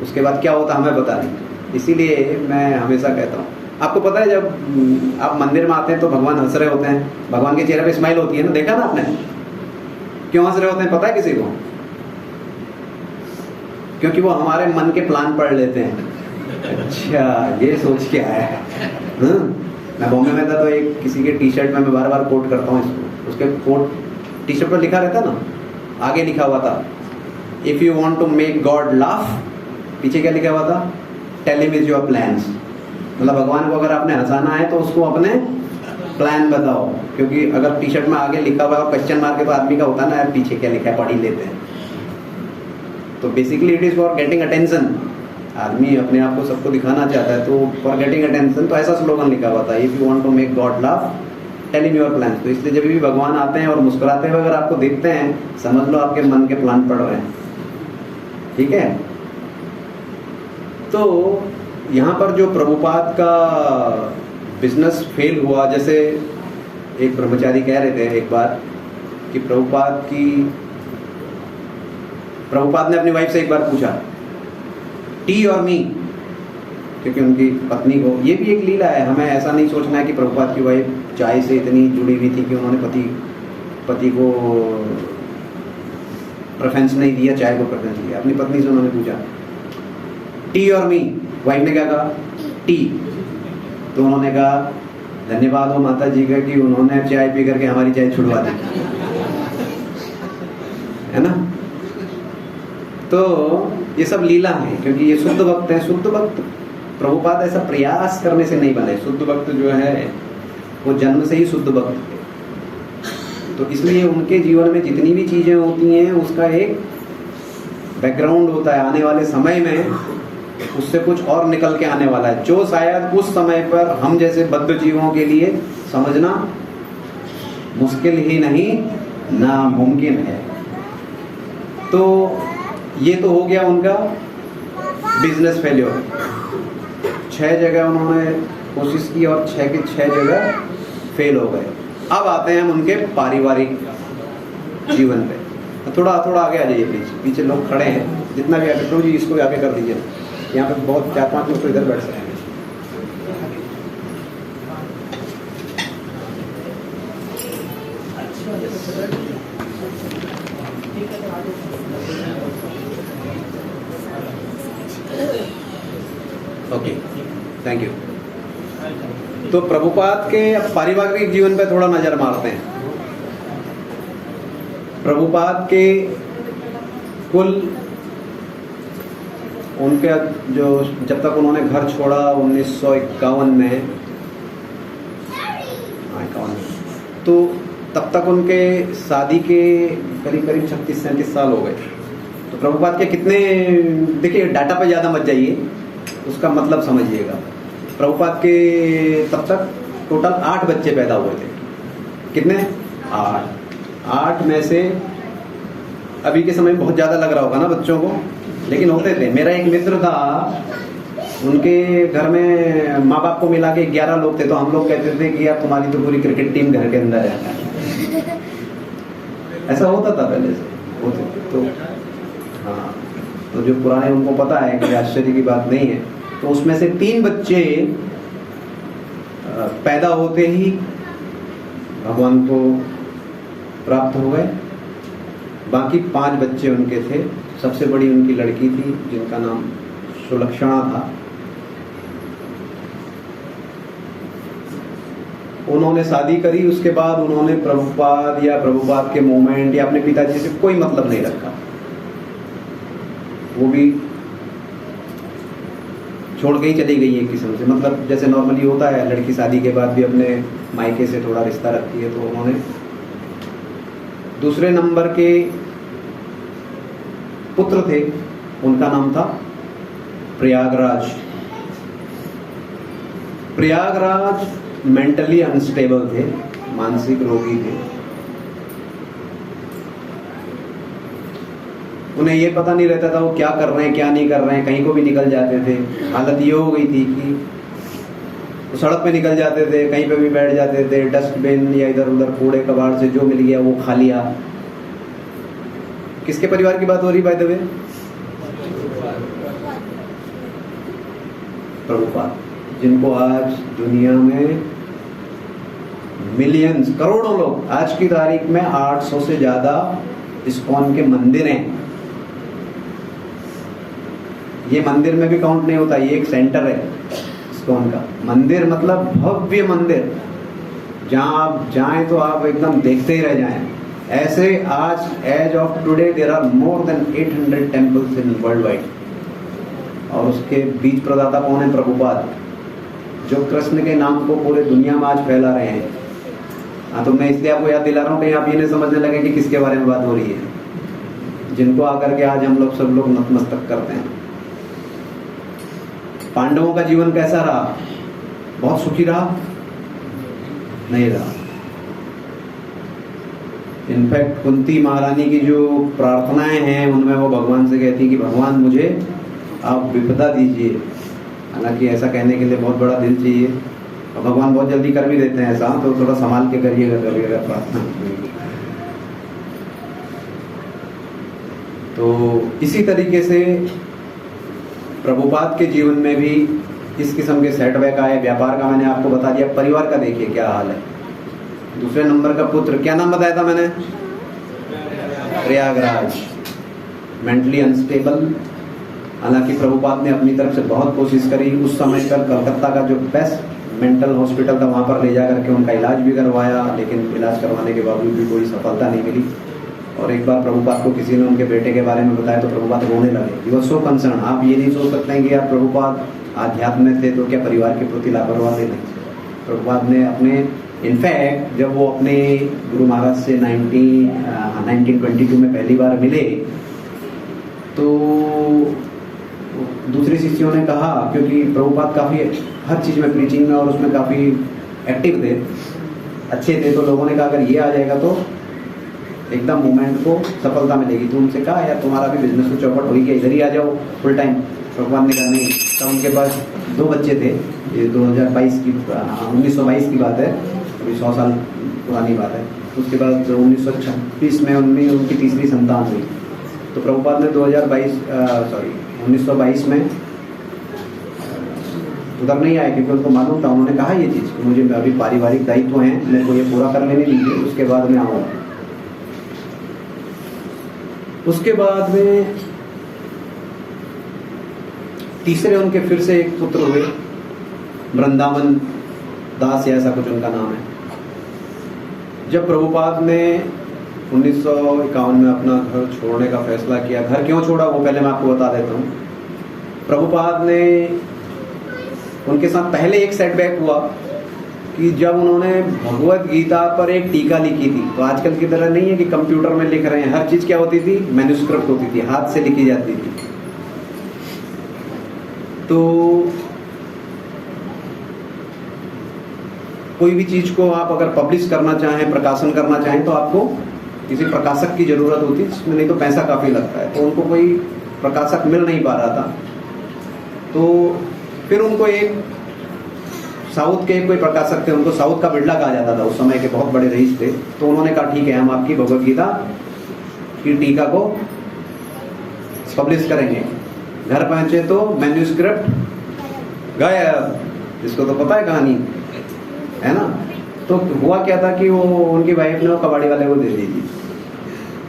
उसके बाद क्या होता हमें पता नहीं। इसीलिए मैं हमेशा कहता हूँ, आपको पता है जब आप मंदिर में आते हैं तो भगवान हंस रहे होते हैं, भगवान के चेहरे पे स्माइल होती है ना, देखा ना आपने? क्यों हंस रहे होते हैं पता है किसी को? क्योंकि वो हमारे मन के प्लान पढ़ लेते हैं। अच्छा ये सोच के आया है। मैं बॉम्बे में था तो एक किसी के टी शर्ट में मैं बार बार कोट करता हूँ इसको, उसके कोट टी शर्ट पर लिखा रहता ना, आगे लिखा हुआ था if you want to make God laugh, पीछे क्या लिखा हुआ था? Tell him is your plans. मतलब भगवान को अगर आपने हंसाना है तो उसको अपने प्लान बताओ, क्योंकि अगर टी शर्ट में आगे लिखा हुआ है क्वेश्चन मार्क तो आदमी का होता है ना यार पीछे क्या लिखा है, पढ़ ही लेते हैं। तो basically it is for getting attention. आदमी अपने आप को सबको दिखाना चाहता है, तो फॉर गेटिंग अटेंशन, तो ऐसा स्लोगन लिखा हुआ था if you want to make God laugh tell him your plans. तो इसलिए जब भी भगवान आते हैं और मुस्कुराते हुए अगर आपको देखते हैं, समझ लो आपके मन के प्लान पढ़ रहे हैं। ठीक है, तो यहाँ पर जो प्रभुपाद का बिजनेस फेल हुआ, जैसे एक ब्रह्मचारी कह रहे थे एक बार कि प्रभुपाद ने अपनी वाइफ से एक बार पूछा टी और मी, क्योंकि उनकी पत्नी को, ये भी एक लीला है, हमें ऐसा नहीं सोचना है कि प्रभुपाद की वाइफ चाय से इतनी जुड़ी हुई थी कि उन्होंने पति को प्रेफरेंस नहीं दिया, चाय को प्रेफरेंस दिया। अपनी पत्नी से उन्होंने पूछा टी और मी, वाइफ ने क्या कहा? टी। तो उन्होंने कहा धन्यवाद हो माता जी का कि उन्होंने चाय पी करके हमारी चाय छुड़वा दी, है ना। तो ये सब लीला है, क्योंकि ये शुद्ध भक्त हैं। शुद्ध भक्त प्रभुपाद ऐसा प्रयास करने से नहीं बने। शुद्ध भक्त जो है वो जन्म से ही शुद्ध भक्त है। तो इसलिए उनके जीवन में जितनी भी चीजें होती हैं उसका एक बैकग्राउंड होता है। आने वाले समय में उससे कुछ और निकल के आने वाला है, जो शायद उस समय पर हम जैसे बद्ध जीवों के लिए समझना मुश्किल ही नहीं, नामुमकिन है। तो ये तो हो गया उनका बिजनेस फेल्योर। 6 जगह उन्होंने कोशिश की और 6 के 6 जगह फेल हो गए। अब आते हैं हम उनके पारिवारिक जीवन पे। थोड़ा आगे आ जाइए प्लीज, पीछे लोग खड़े हैं, जितना भी आगे। प्रभु जी इसको आगे कर दीजिए, यहाँ पे बहुत 4-5 लोग तो इधर बैठ सकते हैं। Okay, thank you. तो प्रभुपाद के पारिवारिक जीवन पे थोड़ा नजर मारते हैं। प्रभुपाद के कुल उनके जो जब तक उन्होंने घर छोड़ा 1951 में, तो तब तक उनके शादी के करीब 36-37 साल हो गए। तो प्रभुपाद के कितने, देखिए डाटा पे ज़्यादा मत जाइए, उसका मतलब समझिएगा। प्रभुपाद के तब तक टोटल 8 बच्चे पैदा हुए थे। कितने? 8 में से अभी के समय में बहुत ज़्यादा लग रहा होगा ना बच्चों को, लेकिन होते थे। मेरा एक मित्र था, उनके घर में माँ बाप को मिला के 11 लोग थे। तो हम लोग कहते थे कि यार तुम्हारी तो पूरी क्रिकेट टीम घर के अंदर है। ऐसा होता था पहले से, होते। तो हाँ, तो जो पुराने उनको पता है कि आश्चर्य की बात नहीं है। तो उसमें से 3 बच्चे पैदा होते ही भगवान को प्राप्त हो गए। बाकी 5 बच्चे उनके थे। सबसे बड़ी उनकी लड़की थी जिनका नाम सुलक्षणा था। उन्होंने शादी करी, उसके बाद उन्होंने प्रभुपाद या प्रभुपाद के मूवमेंट या अपने पिताजी से कोई मतलब नहीं रखा। वो भी छोड़ के ही चली गई एक किस्म से। मतलब जैसे नॉर्मली होता है, लड़की शादी के बाद भी अपने मायके से थोड़ा रिश्ता रखती है। तो उन्होंने दूसरे नंबर के पुत्र थे, उनका नाम था प्रयागराज। प्रयागराज मेंटली अनस्टेबल थे, मानसिक रोगी थे। उन्हें ये पता नहीं रहता था वो क्या कर रहे हैं क्या नहीं कर रहे हैं, कहीं को भी निकल जाते थे। हालत ये हो गई थी कि वो सड़क पे निकल जाते थे, कहीं पे भी बैठ जाते थे, डस्टबिन या इधर उधर कूड़े कबाड़ से जो मिल गया वो खा लिया। किसके परिवार की बात हो रही बाय द वे? प्रभुपाद, जिनको आज दुनिया में मिलियंस, करोड़ों लोग, आज की तारीख में 800 से ज्यादा इस्कॉन के मंदिर हैं। ये मंदिर में भी काउंट नहीं होता, ये एक सेंटर है इस्कॉन का। मंदिर मतलब भव्य मंदिर, जहां आप जाएं तो आप एकदम देखते ही रह जाएं। ऐसे आज age of today there are more than 800 temples in worldwide. और उसके बीज प्रदाता कौन है? प्रभुपाद, जो कृष्ण के नाम को पूरे दुनिया में आज फैला रहे हैं। हाँ, तो मैं इसलिए आपको याद दिला रहा हूँ कहीं आप ये नहीं समझने लगे कि किसके बारे में बात हो रही है, जिनको आकर के आज हम लोग सब लोग नतमस्तक करते हैं। पांडवों का जीवन कैसा रहा? बहुत सुखी रहा? नहीं रहा। इनफैक्ट कुंती महारानी की जो प्रार्थनाएं हैं उनमें वो भगवान से कहती कि भगवान मुझे आप विपदा दीजिए। हालांकि ऐसा कहने के लिए बहुत बड़ा दिल चाहिए, और भगवान बहुत जल्दी कर भी देते हैं ऐसा, तो थोड़ा संभाल के करिएगा प्रार्थना। तो इसी तरीके से प्रभुपाद के जीवन में भी इस किस्म के सेटबैक आए। व्यापार का मैंने आपको बता दिया, परिवार का देखिए क्या हाल है। दूसरे नंबर का पुत्र, क्या नाम बताया था मैंने? Prayagraj, mentally unstable. हालांकि प्रभुपाद ने अपनी तरफ से बहुत कोशिश करी। उस समय पर कलकत्ता का जो बेस्ट मेंटल हॉस्पिटल था वहाँ पर ले जा करके उनका इलाज भी करवाया, लेकिन इलाज करवाने के बावजूद भी कोई सफलता नहीं मिली। और एक बार प्रभुपाद को किसी ने उनके बेटे के बारे में बताया तो प्रभुपाद रोने लगे। He was so concern. आप ये नहीं सोच सकते हैं कि यार प्रभुपाद आध्यात्म में थे तो क्या परिवार के प्रति लापरवाह थे? नहीं। प्रभुपाद ने अपने इनफैक्ट जब वो अपने गुरु महाराज से 1922 में पहली बार मिले तो दूसरे शिष्यों ने कहा, क्योंकि प्रभुपाद काफ़ी हर चीज़ में प्रीचिंग में और उसमें काफ़ी एक्टिव थे, अच्छे थे, तो लोगों ने कहा अगर ये आ जाएगा तो एकदम मूवमेंट को सफलता मिलेगी। तो उनसे कहा यार तुम्हारा भी बिजनेस में चौपट होगी, क्या इधर ही आ जाओ फुल टाइम? प्रभुपाद ने कहा नहीं। तब उनके पास 2 बच्चे थे। ये 1922 की बात है, अभी 100 साल पुरानी बात है। उसके बाद 1926 में उनमें उनकी तीसरी संतान हुई। तो प्रभुपाद ने 1922 में उधर नहीं आए क्योंकि उनको मालूम था, उन्होंने कहा ये चीज़ कि मुझे अभी पारिवारिक दायित्व हैं, मेरे को ये पूरा कर लेने दीजिए, उसके बाद मैं आऊँगा। उसके बाद में तीसरे उनके फिर से एक पुत्र हुए, वृंदावन दास या ऐसा कुछ उनका नाम है। जब प्रभुपाद ने 1951 में अपना घर छोड़ने का फैसला किया, घर क्यों छोड़ा वो पहले मैं आपको बता देता हूँ। प्रभुपाद ने उनके साथ पहले एक सेटबैक हुआ कि जब उन्होंने भगवत गीता पर एक टीका लिखी थी। तो आजकल की तरह नहीं है कि कंप्यूटर में लिख रहे हैं, हर चीज क्या होती थी, मैन्युस्क्रिप्ट होती थी, हाथ से लिखी जाती थी। तो कोई भी चीज को आप अगर पब्लिश करना चाहें, प्रकाशन करना चाहें, तो आपको किसी प्रकाशक की जरूरत होती है, जिसमें नहीं तो पैसा काफी लगता है। तो उनको कोई प्रकाशक मिल नहीं पा रहा था। तो फिर उनको एक साउथ के कोई प्रकाशक थे, उनको साउथ का बिरला कहा जाता था, उस समय के बहुत बड़े रईस थे। तो उन्होंने कहा ठीक है, हम आपकी भगवत गीता की टीका को पब्लिश करेंगे। घर पहुंचे तो मैन्युस्क्रिप्ट गायब। इसको तो पता है कहानी, है ना? तो हुआ क्या था कि वो उनकी वाइफ ने वो कबाड़ी वाले को दे दी थी।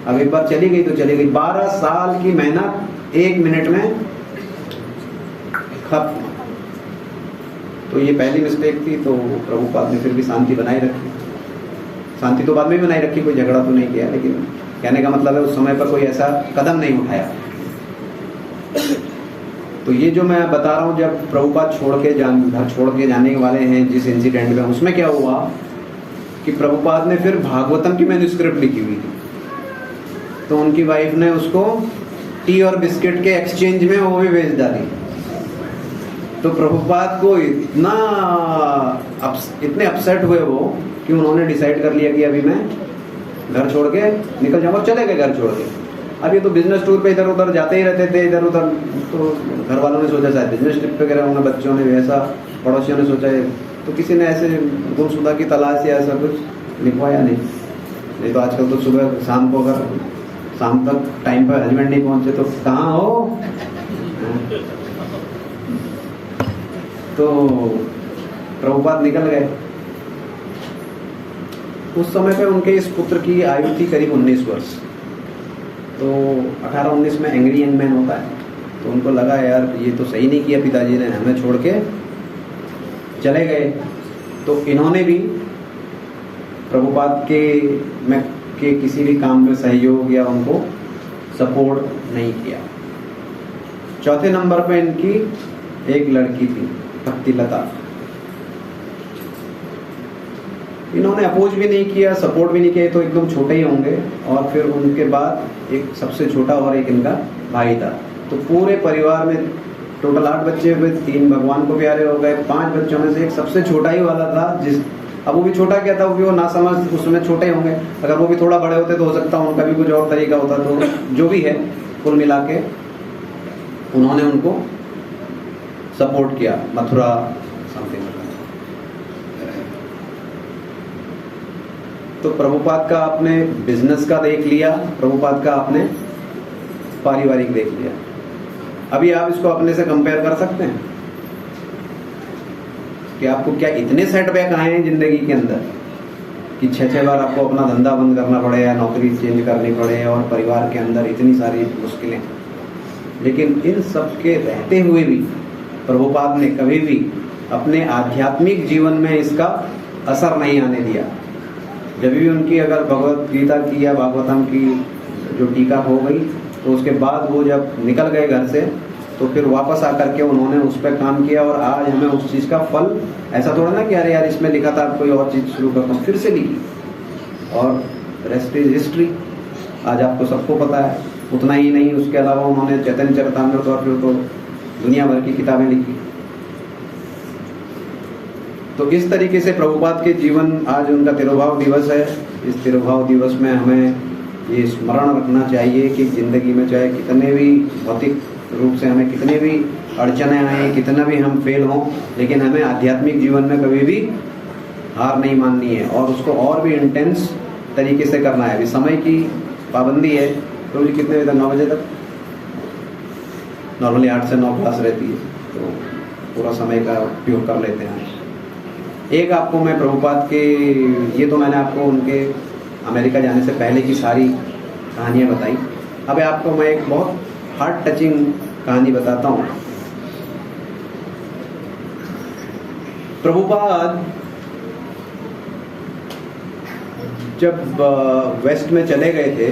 अब एक बार चली गई तो चली गई। 12 साल की मेहनत 1 मिनट में खत्म। तो ये पहली मिस्टेक थी। तो प्रभुपाद ने फिर भी शांति बनाए रखी। शांति तो बाद में भी बनाए रखी, कोई झगड़ा तो नहीं किया, लेकिन कहने का मतलब है उस समय पर कोई ऐसा कदम नहीं उठाया। तो ये जो मैं बता रहा हूँ, जब प्रभुपाद घर छोड़ के जाने वाले हैं जिस इंसिडेंट में, उसमें क्या हुआ कि प्रभुपाद ने फिर भागवतम की मैन्युस्क्रिप्ट लिखी हुई थी। तो उनकी वाइफ ने उसको टी और बिस्किट के एक्सचेंज में वो भी भेज डाली। तो प्रभुपाद को इतने अपसेट हुए वो कि उन्होंने डिसाइड कर लिया कि अभी मैं घर छोड़ के निकल जाऊंगा। चले गए घर छोड़ के। अब ये तो बिजनेस टूर पे इधर उधर जाते ही रहते थे, इधर उधर। तो घर वालों ने सोचा शायद बिजनेस ट्रिप पे गए होंगे, बच्चों ने भी ऐसा, पड़ोसियों ने सोचा है। तो किसी ने ऐसे गुमशुदा की तलाश या ऐसा कुछ लिखवाया नहीं तो आजकल तो सुबह शाम को अगर शाम तक टाइम पर हस्बैंड नहीं पहुंचे तो कहाँ हो। तो प्रभुपाद निकल गए। उस समय पे उनके इस पुत्र की आयु थी करीब 19 वर्ष। तो 18-19 में एंग्री यंग मैन होता है। तो उनको लगा यार ये तो सही नहीं किया पिताजी ने, हमें छोड़ के चले गए। तो इन्होंने भी प्रभुपाद के किसी भी काम में सहयोग या उनको सपोर्ट नहीं किया। चौथे नंबर पे इनकी एक लड़की थी, भक्तिलता। इन्होंने अपोज भी नहीं किया, सपोर्ट भी नहीं किया, तो एकदम छोटे ही होंगे। और फिर उनके बाद एक सबसे छोटा और एक इनका भाई था। तो पूरे परिवार में टोटल 8 बच्चे हुए, 3 भगवान को प्यारे हो गए। 5 बच्चों में से एक सबसे छोटा ही वाला था, अब वो भी छोटा क्या था, वो ना समझ, उसमें छोटे होंगे। अगर वो भी थोड़ा बड़े होते तो हो सकता उनका भी कुछ और तरीका होता। तो जो भी है, कुल मिला के उन्होंने उनको सपोर्ट किया। मथुरा समथिंग। तो प्रभुपाद का आपने बिजनेस का देख लिया, प्रभुपाद का आपने पारिवारिक देख लिया। अभी आप इसको अपने से कंपेयर कर सकते हैं कि आपको क्या इतने सेटबैक आए हैं जिंदगी के अंदर कि 6-6 बार आपको अपना धंधा बंद करना पड़े या नौकरी चेंज करनी पड़े और परिवार के अंदर इतनी सारी मुश्किलें। लेकिन इन सब के रहते हुए भी प्रभुपाद ने कभी भी अपने आध्यात्मिक जीवन में इसका असर नहीं आने दिया। जब भी उनकी अगर भगवत गीता की या भागवतम की जो टीका हो गई। तो उसके बाद वो जब निकल गए घर से तो फिर वापस आकर के उन्होंने उस पर काम किया और आज हमें उस चीज़ का फल, ऐसा थोड़ा ना कि अरे यार इसमें लिखा था कोई और चीज़ शुरू करता हूँ, फिर से लिखी और रेस्ट इज हिस्ट्री। आज आपको सबको पता है। उतना ही नहीं, उसके अलावा उन्होंने चैतन्य चरितामृत और फिर तो दुनिया भर की किताबें लिखी। तो इस तरीके से प्रभुपाद के जीवन, आज उनका तिरुभाव दिवस है। इस तिरुभाव दिवस में हमें ये स्मरण रखना चाहिए कि जिंदगी में चाहे कितने भी भौतिक रूप से हमें कितने भी अड़चने आए, कितना भी हम फेल हों, लेकिन हमें आध्यात्मिक जीवन में कभी भी हार नहीं माननी है और उसको और भी इंटेंस तरीके से करना है। अभी समय की पाबंदी है, तो कितने बजे तक? 9 बजे तक। नॉर्मली 8 से 9 क्लास रहती है, तो पूरा समय का उपयोग कर लेते हैं। एक आपको मैं प्रभुपाद के, ये तो मैंने आपको उनके अमेरिका जाने से पहले की सारी कहानियाँ बताई। अब आपको मैं एक बहुत हार्ट टचिंग कहानी बताता हूँ। प्रभुपाद जब वेस्ट में चले गए थे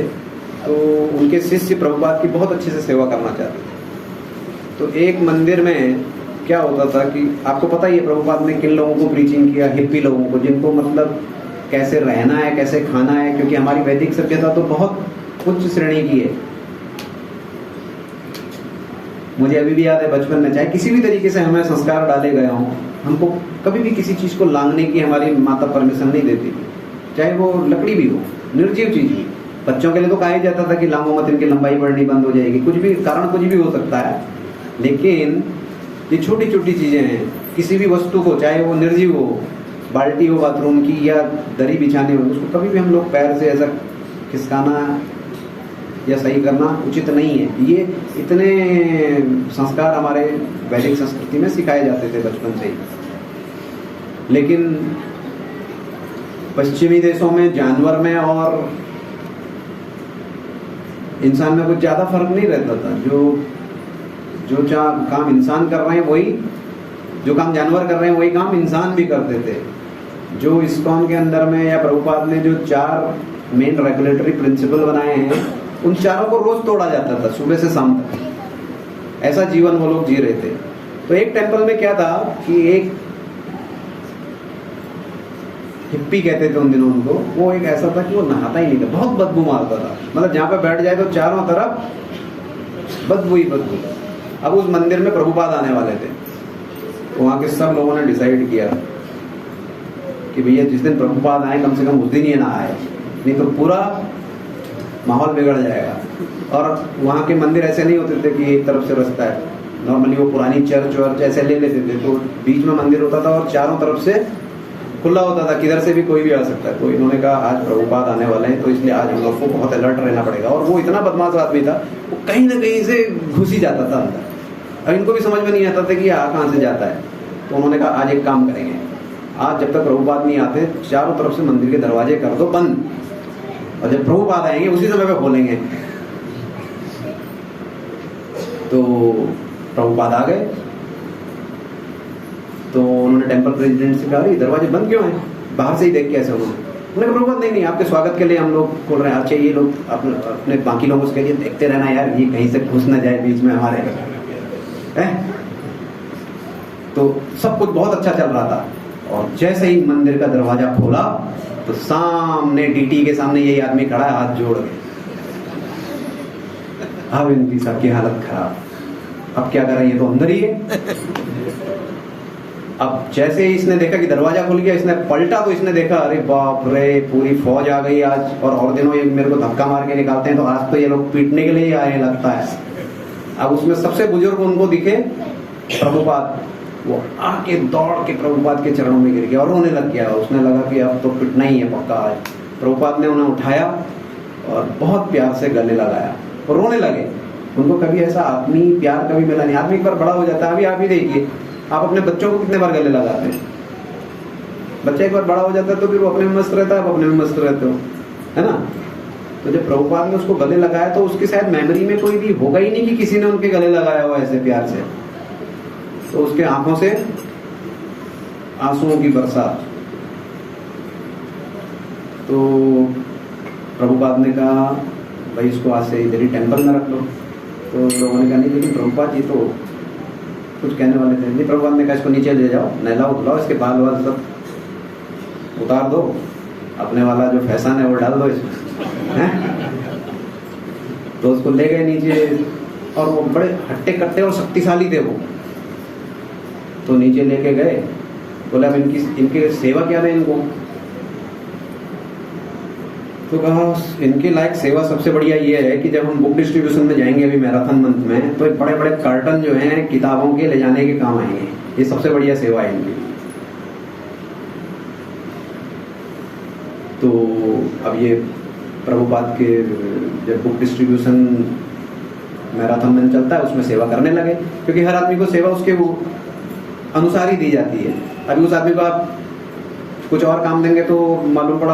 तो उनके शिष्य प्रभुपाद की बहुत अच्छे से सेवा करना चाहते थे। तो एक मंदिर में क्या होता था कि आपको पता ही है प्रभुपाद ने किन लोगों को प्रीचिंग किया, हिप्पी लोगों को, जिनको मतलब कैसे रहना है, कैसे खाना है, क्योंकि हमारी वैदिक सभ्यता तो बहुत उच्च श्रेणी की है। मुझे अभी भी याद है बचपन में, चाहे किसी भी तरीके से हमें संस्कार डाले गए हों, हमको कभी भी किसी चीज को लांघने की हमारी माता परमिशन नहीं देती थी, चाहे वो लकड़ी भी हो, निर्जीव चीज भी। बच्चों के लिए तो कहा ही जाता था कि लांघो मत, इनकी लंबाई बढ़नी बंद हो जाएगी, कुछ भी कारण कुछ भी हो सकता है। लेकिन ये छोटी छोटी चीजें हैं, किसी भी वस्तु को, चाहे वो निर्जीव हो, बाल्टी हो बाथरूम की या दरी बिछाने हो, उसको कभी भी हम लोग पैर से ऐसा खिसकाना या सही करना उचित नहीं है। ये इतने संस्कार हमारे वैदिक संस्कृति में सिखाए जाते थे बचपन से ही। लेकिन पश्चिमी देशों में जानवर में और इंसान में कुछ ज्यादा फर्क नहीं रहता था। जो काम इंसान कर रहे हैं वही, जो काम जानवर कर रहे हैं वही काम इंसान भी करते थे। जो इस्कॉन के अंदर में या प्रभुपाद ने जो 4 मेन रेगुलेटरी प्रिंसिपल बनाए हैं, उन चारों को रोज तोड़ा जाता था सुबह से शाम तक। ऐसा जीवन वो लोग जी रहे थे। तो एक टेम्पल में क्या था कि एक हिप्पी कहते थे उन दिनों उनको, वो एक ऐसा था कि वो नहाता ही नहीं था, बहुत बदबू मारता था। मतलब जहाँ पे बैठ जाए तो चारों तरफ बदबू ही बदबू। अब उस मंदिर में प्रभुपाद आने वाले थे, तो वहाँ के सब लोगों ने डिसाइड किया कि भैया जिस दिन प्रभुपाद आए कम से कम उस दिन ही ना आए, नहीं तो पूरा माहौल बिगड़ जाएगा। और वहाँ के मंदिर ऐसे नहीं होते थे कि एक तरफ से रास्ता है, नॉर्मली वो पुरानी चर्च वर्च ऐसे ले लेते थे, तो बीच में मंदिर होता था और चारों तरफ से खुला होता था, किधर से भी कोई भी आ सकता है। तो इन्होंने कहा आज प्रभुपाद आने वाले हैं, तो इसलिए आज हम लोग को बहुत अलर्ट रहना पड़ेगा। और वो इतना बदमाश आदमी था, वो कहीं ना कहीं से घुस ही जाता था अंदर। अब इनको भी समझ में नहीं आता था कि आ कहाँ से जाता है। तो उन्होंने कहा आज एक काम करेंगे, आज जब तक प्रभुपाद नहीं आते चारों तरफ से मंदिर के दरवाजे कर दो बंद, और जब प्रभुपाद आएंगे उसी समय पे खोलेंगे। तो प्रभुपाद आ गए, तो उन्होंने टेम्पल प्रेसिडेंट से कहा दरवाजे बंद क्यों हैं, बाहर से ही देख के ऐसे उन्होंने कहा प्रभुपाद नहीं आपके स्वागत के लिए हम लोग खोल रहे हैं। अच्छा ये लोग अपने बाकी लोगों के लिए देखते रहना यार, ये कहीं से घुस ना जाए बीच में हमारे है। तो सब कुछ बहुत अच्छा चल रहा था, और जैसे ही मंदिर का दरवाजा खोला तो सामने डीटी के सामने यही आदमी खड़ा है हाथ जोड़ के। अब इनकी सबकी हालत खराब, अब क्या करें, ये तो अंदर ही है। अब जैसे ही इसने देखा कि दरवाजा खुल गया, इसने पलटा तो इसने देखा अरे बाप रे पूरी फौज आ गई आज, और दिनों ये मेरे को धक्का मार के निकालते हैं, तो आज तो ये लोग पीटने के लिए ही आए लगता है। अब उसमें सबसे बुजुर्ग उनको दिखे प्रभुपाद, वो आके दौड़ के प्रभुपाद के चरणों में गिर गया और रोने लग गया। उसने लगा कि अब तो पिटना ही है पक्का आज। प्रभुपाद ने उन्हें उठाया और बहुत प्यार से गले लगाया और रोने लगे। उनको कभी ऐसा आदमी प्यार कभी मिला नहीं। आदमी एक बार बड़ा हो जाता है, अभी आप ही देखिए, आप अपने बच्चों को कितने बार गले लगाते हैं। बच्चा एक बार बड़ा हो जाता है तो फिर वो अपने में मस्त रहता है, आप अपने में मस्त रहते हो, है ना। तो जब प्रभुपाद ने उसको गले लगाया तो उसकी शायद मेमोरी में कोई भी होगा ही नहीं कि किसी ने उनके गले लगाया हुआ ऐसे प्यार से। तो उसके आंखों से आंसुओं की बरसात। तो प्रभुपाद ने कहा भाई इसको आज से इधर ही टेम्पल में रख लो। तो लोगों ने कहा नहीं, लेकिन प्रभुपाद जी तो कुछ कहने वाले थे। नहीं, प्रभुपाद ने कहा इसको नीचे ले जाओ, नहलाओ धुलाओ, इसके बाल वाल सब उतार दो, अपने वाला जो फैशन है वो डाल दो इसमें, हैं? तो उसको ले गए नीचे, और वो बड़े हट्टे कट्टे और शक्तिशाली थे वो। तो नीचे लेके गए, बोला अब इनके सेवा क्या दें इनको। तो कहा इनके लायक सेवा सबसे बढ़िया ये है कि जब हम बुक डिस्ट्रीब्यूशन में जाएंगे अभी मैराथन मंथ में, तो बड़े बड़े कार्टन जो हैं किताबों के ले जाने के काम आएंगे। ये सबसे बढ़िया सेवा है इनकी। तो अब ये प्रभुपाद के जब बुक डिस्ट्रीब्यूशन मैराथन में चलता है उसमें सेवा करने लगे, क्योंकि हर आदमी को सेवा उसके वो अनुसार ही दी जाती है। अभी उस आदमी को आप कुछ और काम देंगे तो मालूम पड़ा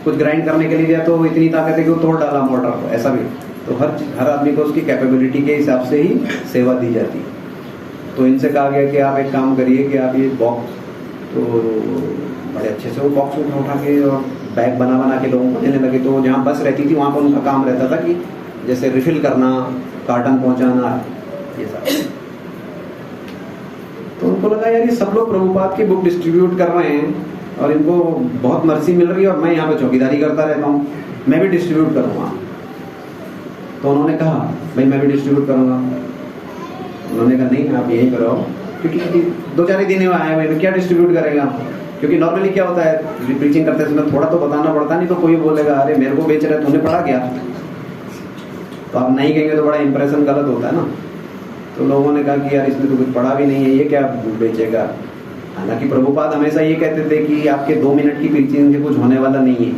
कुछ ग्राइंड करने के लिए दिया तो इतनी ताकत है कि वो तोड़ डाला मोटर को, ऐसा भी। तो हर आदमी को उसकी कैपेबिलिटी के हिसाब से ही सेवा दी जाती है। तो इनसे कहा गया कि आप एक काम करिए कि आप ये बॉक्स, तो बड़े अच्छे से वो बॉक्स उठा के और बैग बना बना के लोगों को देने लगे। तो जहाँ बस रहती थी वहाँ पर उनका काम रहता था कि जैसे रिफिल करना, कार्टन पहुँचाना, ये सब। तो उनको लगा यार ये सब लोग प्रभुपाद की बुक डिस्ट्रीब्यूट कर रहे हैं और इनको बहुत मर्सी मिल रही है, और मैं यहाँ पे चौकीदारी करता रहता हूँ, मैं भी डिस्ट्रीब्यूट करूँगा। तो उन्होंने कहा भाई मैं भी डिस्ट्रीब्यूट करूँगा। उन्होंने कहा नहीं आप यही करो, क्योंकि 2-4 दिन में आए हुए क्या डिस्ट्रीब्यूट करेगा। क्योंकि नॉर्मली क्या होता है प्रीचिंग करते समय थोड़ा तो बताना पड़ता, नहीं तो कोई बोलेगा अरे मेरे को बेच रहे तूने पढ़ा क्या। तो आप नहीं कहेंगे तो बड़ा इंप्रेशन गलत होता है ना। तो लोगों ने कहा कि यार इसने तो कुछ पढ़ा भी नहीं है, ये क्या बेचेगा। हालांकि प्रभुपाद हमेशा ये कहते थे कि आपके 2 मिनट की प्रीचिंग से कुछ होने वाला नहीं है,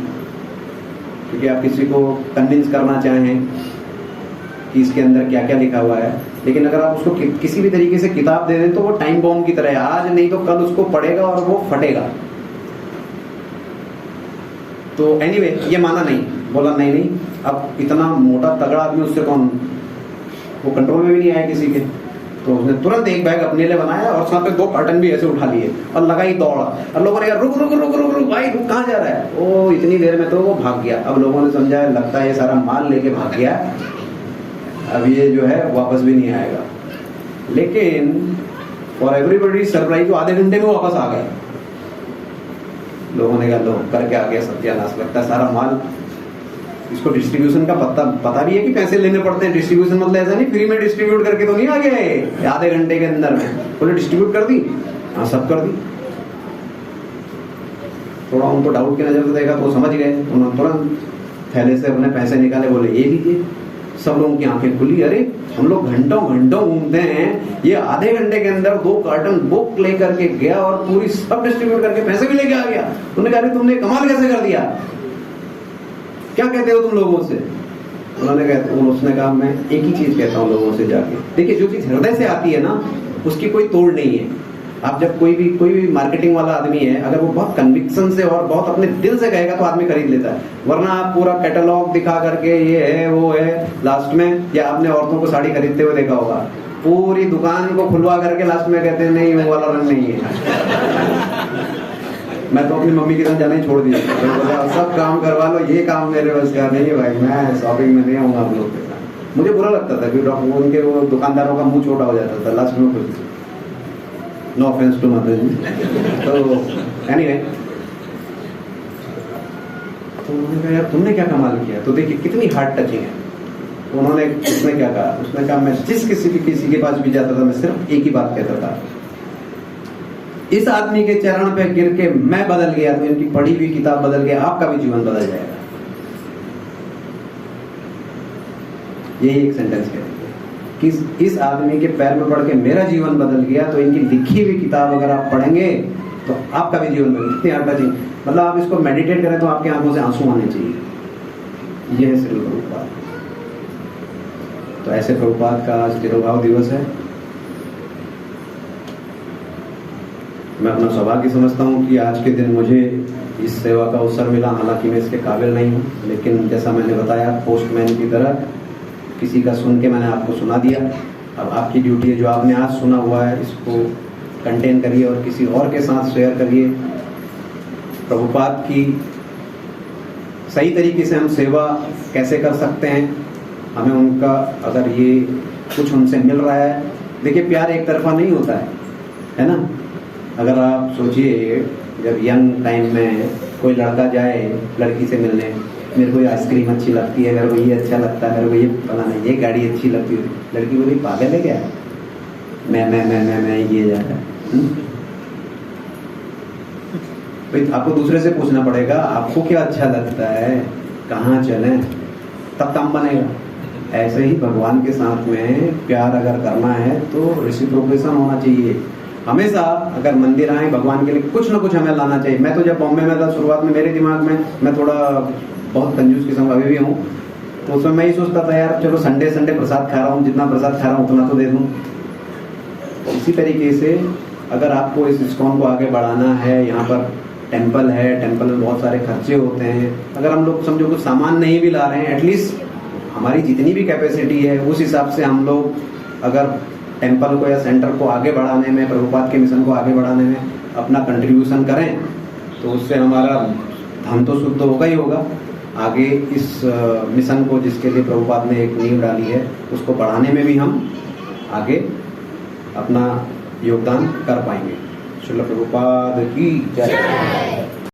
क्योंकि आप किसी को कन्विंस करना चाहें कि इसके अंदर क्या क्या लिखा हुआ है, लेकिन अगर आप उसको किसी भी तरीके से किताब दे दें तो वो टाइम बॉम्ब की तरह है, आज नहीं तो कल उसको पढ़ेगा और वो फटेगा। तो एनीवे ये माना नहीं, बोला नहीं अब इतना मोटा तगड़ा आदमी उससे कौन, वो कंट्रोल में भी नहीं आया किसी के। तो उसने तुरंत एक बैग अपने लिए बनाया और साथ में 2 कार्टन भी ऐसे उठा लिए और लगाई दौड़। और लोगों ने यार रुक रुक रुक रुक रुक भाई रुक, कहाँ जा रहा है। वो इतनी देर में तो वो भाग गया। अब लोगों ने समझा लगता है ये सारा माल लेके भाग गया, अब ये जो है वापस भी नहीं आएगा। लेकिन फॉर एवरीबॉडी सरप्राइज वो आधे घंटे में वापस आ गए। लोगों ने कहा लो करके आ गया सत्यानाश, लगता है सारा माल। इसको डिस्ट्रीब्यूशन का पता भी है कि पैसे लेने पड़ते हैं। डिस्ट्रीब्यूशन मतलब ऐसा नहीं फ्री में डिस्ट्रीब्यूट करके तो नहीं आ गए आधे घंटे के अंदर में। बोले डिस्ट्रीब्यूट कर दी, हाँ सब कर दी। थोड़ा उनको डाउट की नजर से देखा तो समझ गए। उन्होंने तुरंत थैले से अपने पैसे निकाले, बोले ये लीजिए। सब लोगों की आंखें खुली, अरे हम लोग घंटों घंटों घूमते हैं, ये आधे घंटे के अंदर 2 कार्टन बुक लेकर के गया और पूरी सब डिस्ट्रीब्यूट करके पैसे भी लेके आ गया। उन्होंने कहा तुमने कमाल कैसे कर दिया, क्या कहते हो तुम लोगों से। उसने कहा मैं एक ही चीज कहता हूँ लोगों से जाके, देखिए जो चीज हृदय से आती है ना उसकी कोई तोड़ नहीं है। आप जब कोई भी मार्केटिंग वाला आदमी है, अगर वो बहुत कन्विक्शन से और बहुत अपने दिल से कहेगा तो आदमी खरीद लेता है। वरना आप पूरा कैटलॉग दिखा करके ये है वो है, लास्ट में, या आपने औरतों को साड़ी खरीदते हुए देखा होगा, पूरी दुकान को खुलवा करके लास्ट में कहते हैं नहीं वो वाला रंग नहीं है। मैं तो अपनी मम्मी के साथ जाना ही छोड़ दिया, तो सब काम करवा लो, ये काम मेरे बस का नहीं है भाई, मैं शॉपिंग में नहीं आऊंगा आप लोग के साथ। मुझे बुरा लगता था कि उनके वो दुकानदारों का मुंह छोटा हो जाता था लास्ट में कुछ। नो ऑफेंस टू मदर जी। तो एनीवे तो उन्होंने कहा यार तुमने क्या कमाल किया। तो देखिए कितनी हार्ट टचिंग है। तो उसने क्या कहा, उसने कहा मैं जिस किसी के पास भी जाता था मैं सिर्फ एक ही बात कहता था, इस आदमी के चरण पे गिर के मैं बदल गया तो इनकी पढ़ी हुई किताब बदल गया, आपका भी जीवन बदल जाएगा। यही एक सेंटेंस कहती है कि इस आदमी के पैर में पड़ के मेरा जीवन बदल गया तो इनकी लिखी हुई किताब अगर आप पढ़ेंगे तो आपका भी जीवन बदल। कितनी हार्ट टचिंग, मतलब आप इसको मेडिटेट करें तो आपकी आंखों से आंसू आने चाहिए। यह है श्री प्रभुपाद। तो ऐसे प्रभुपाद का आज तिरुभाव दिवस है। मैं अपना सौभाग्य समझता हूँ कि आज के दिन मुझे इस सेवा का अवसर मिला। हालांकि मैं इसके काबिल नहीं हूँ, लेकिन जैसा मैंने बताया पोस्टमैन की तरह किसी का सुन के मैंने आपको सुना दिया। अब आपकी ड्यूटी है जो आपने आज सुना हुआ है इसको कंटेन करिए और किसी और के साथ शेयर करिए। प्रभुपाद की सही तरीके से हम सेवा कैसे कर सकते हैं हमें उनका अगर ये कुछ उनसे मिल रहा है, देखिए प्यार एक तरफा नहीं होता है ना। अगर आप सोचिए जब यंग टाइम में कोई लड़का जाए लड़की से मिलने, मेरे को ये आइसक्रीम अच्छी लगती है, मेरे को ये अच्छा लगता है, मेरे को ये पता नहीं ये गाड़ी अच्छी लगती है, लड़की बोली पागल है क्या, मैं ये जा रहा है। भाई आपको दूसरे से पूछना पड़ेगा आपको क्या अच्छा लगता है, कहाँ चलें, तब काम बनेगा। ऐसे ही भगवान के साथ में प्यार अगर करना है तो रेसिप्रोकेशन होना चाहिए। हमेशा अगर मंदिर आए भगवान के लिए कुछ ना कुछ हमें लाना चाहिए। मैं तो जब बॉम्बे में था शुरुआत में मेरे दिमाग में, मैं थोड़ा बहुत कंजूस किस्म का अभी भी हूँ, तो उसमें मैं ही सोचता था यार चलो संडे प्रसाद खा रहा हूँ, जितना प्रसाद खा रहा हूँ उतना तो दे दूँ। इसी तरीके से अगर आपको इस इस्कॉन को आगे बढ़ाना है, यहाँ पर टेम्पल है, टेम्पल में बहुत सारे खर्चे होते हैं, अगर हम लोग समझो कुछ सामान नहीं भी ला रहे हैं, एटलीस्ट हमारी जितनी भी कैपेसिटी है उस हिसाब से हम लोग अगर टेम्पल को या सेंटर को आगे बढ़ाने में, प्रभुपाद के मिशन को आगे बढ़ाने में अपना कंट्रीब्यूशन करें तो उससे हमारा धन तो शुद्ध होगा ही होगा। आगे इस मिशन को जिसके लिए प्रभुपाद ने एक नींव डाली है उसको बढ़ाने में भी हम आगे अपना योगदान कर पाएंगे। श्रील प्रभुपाद की जय।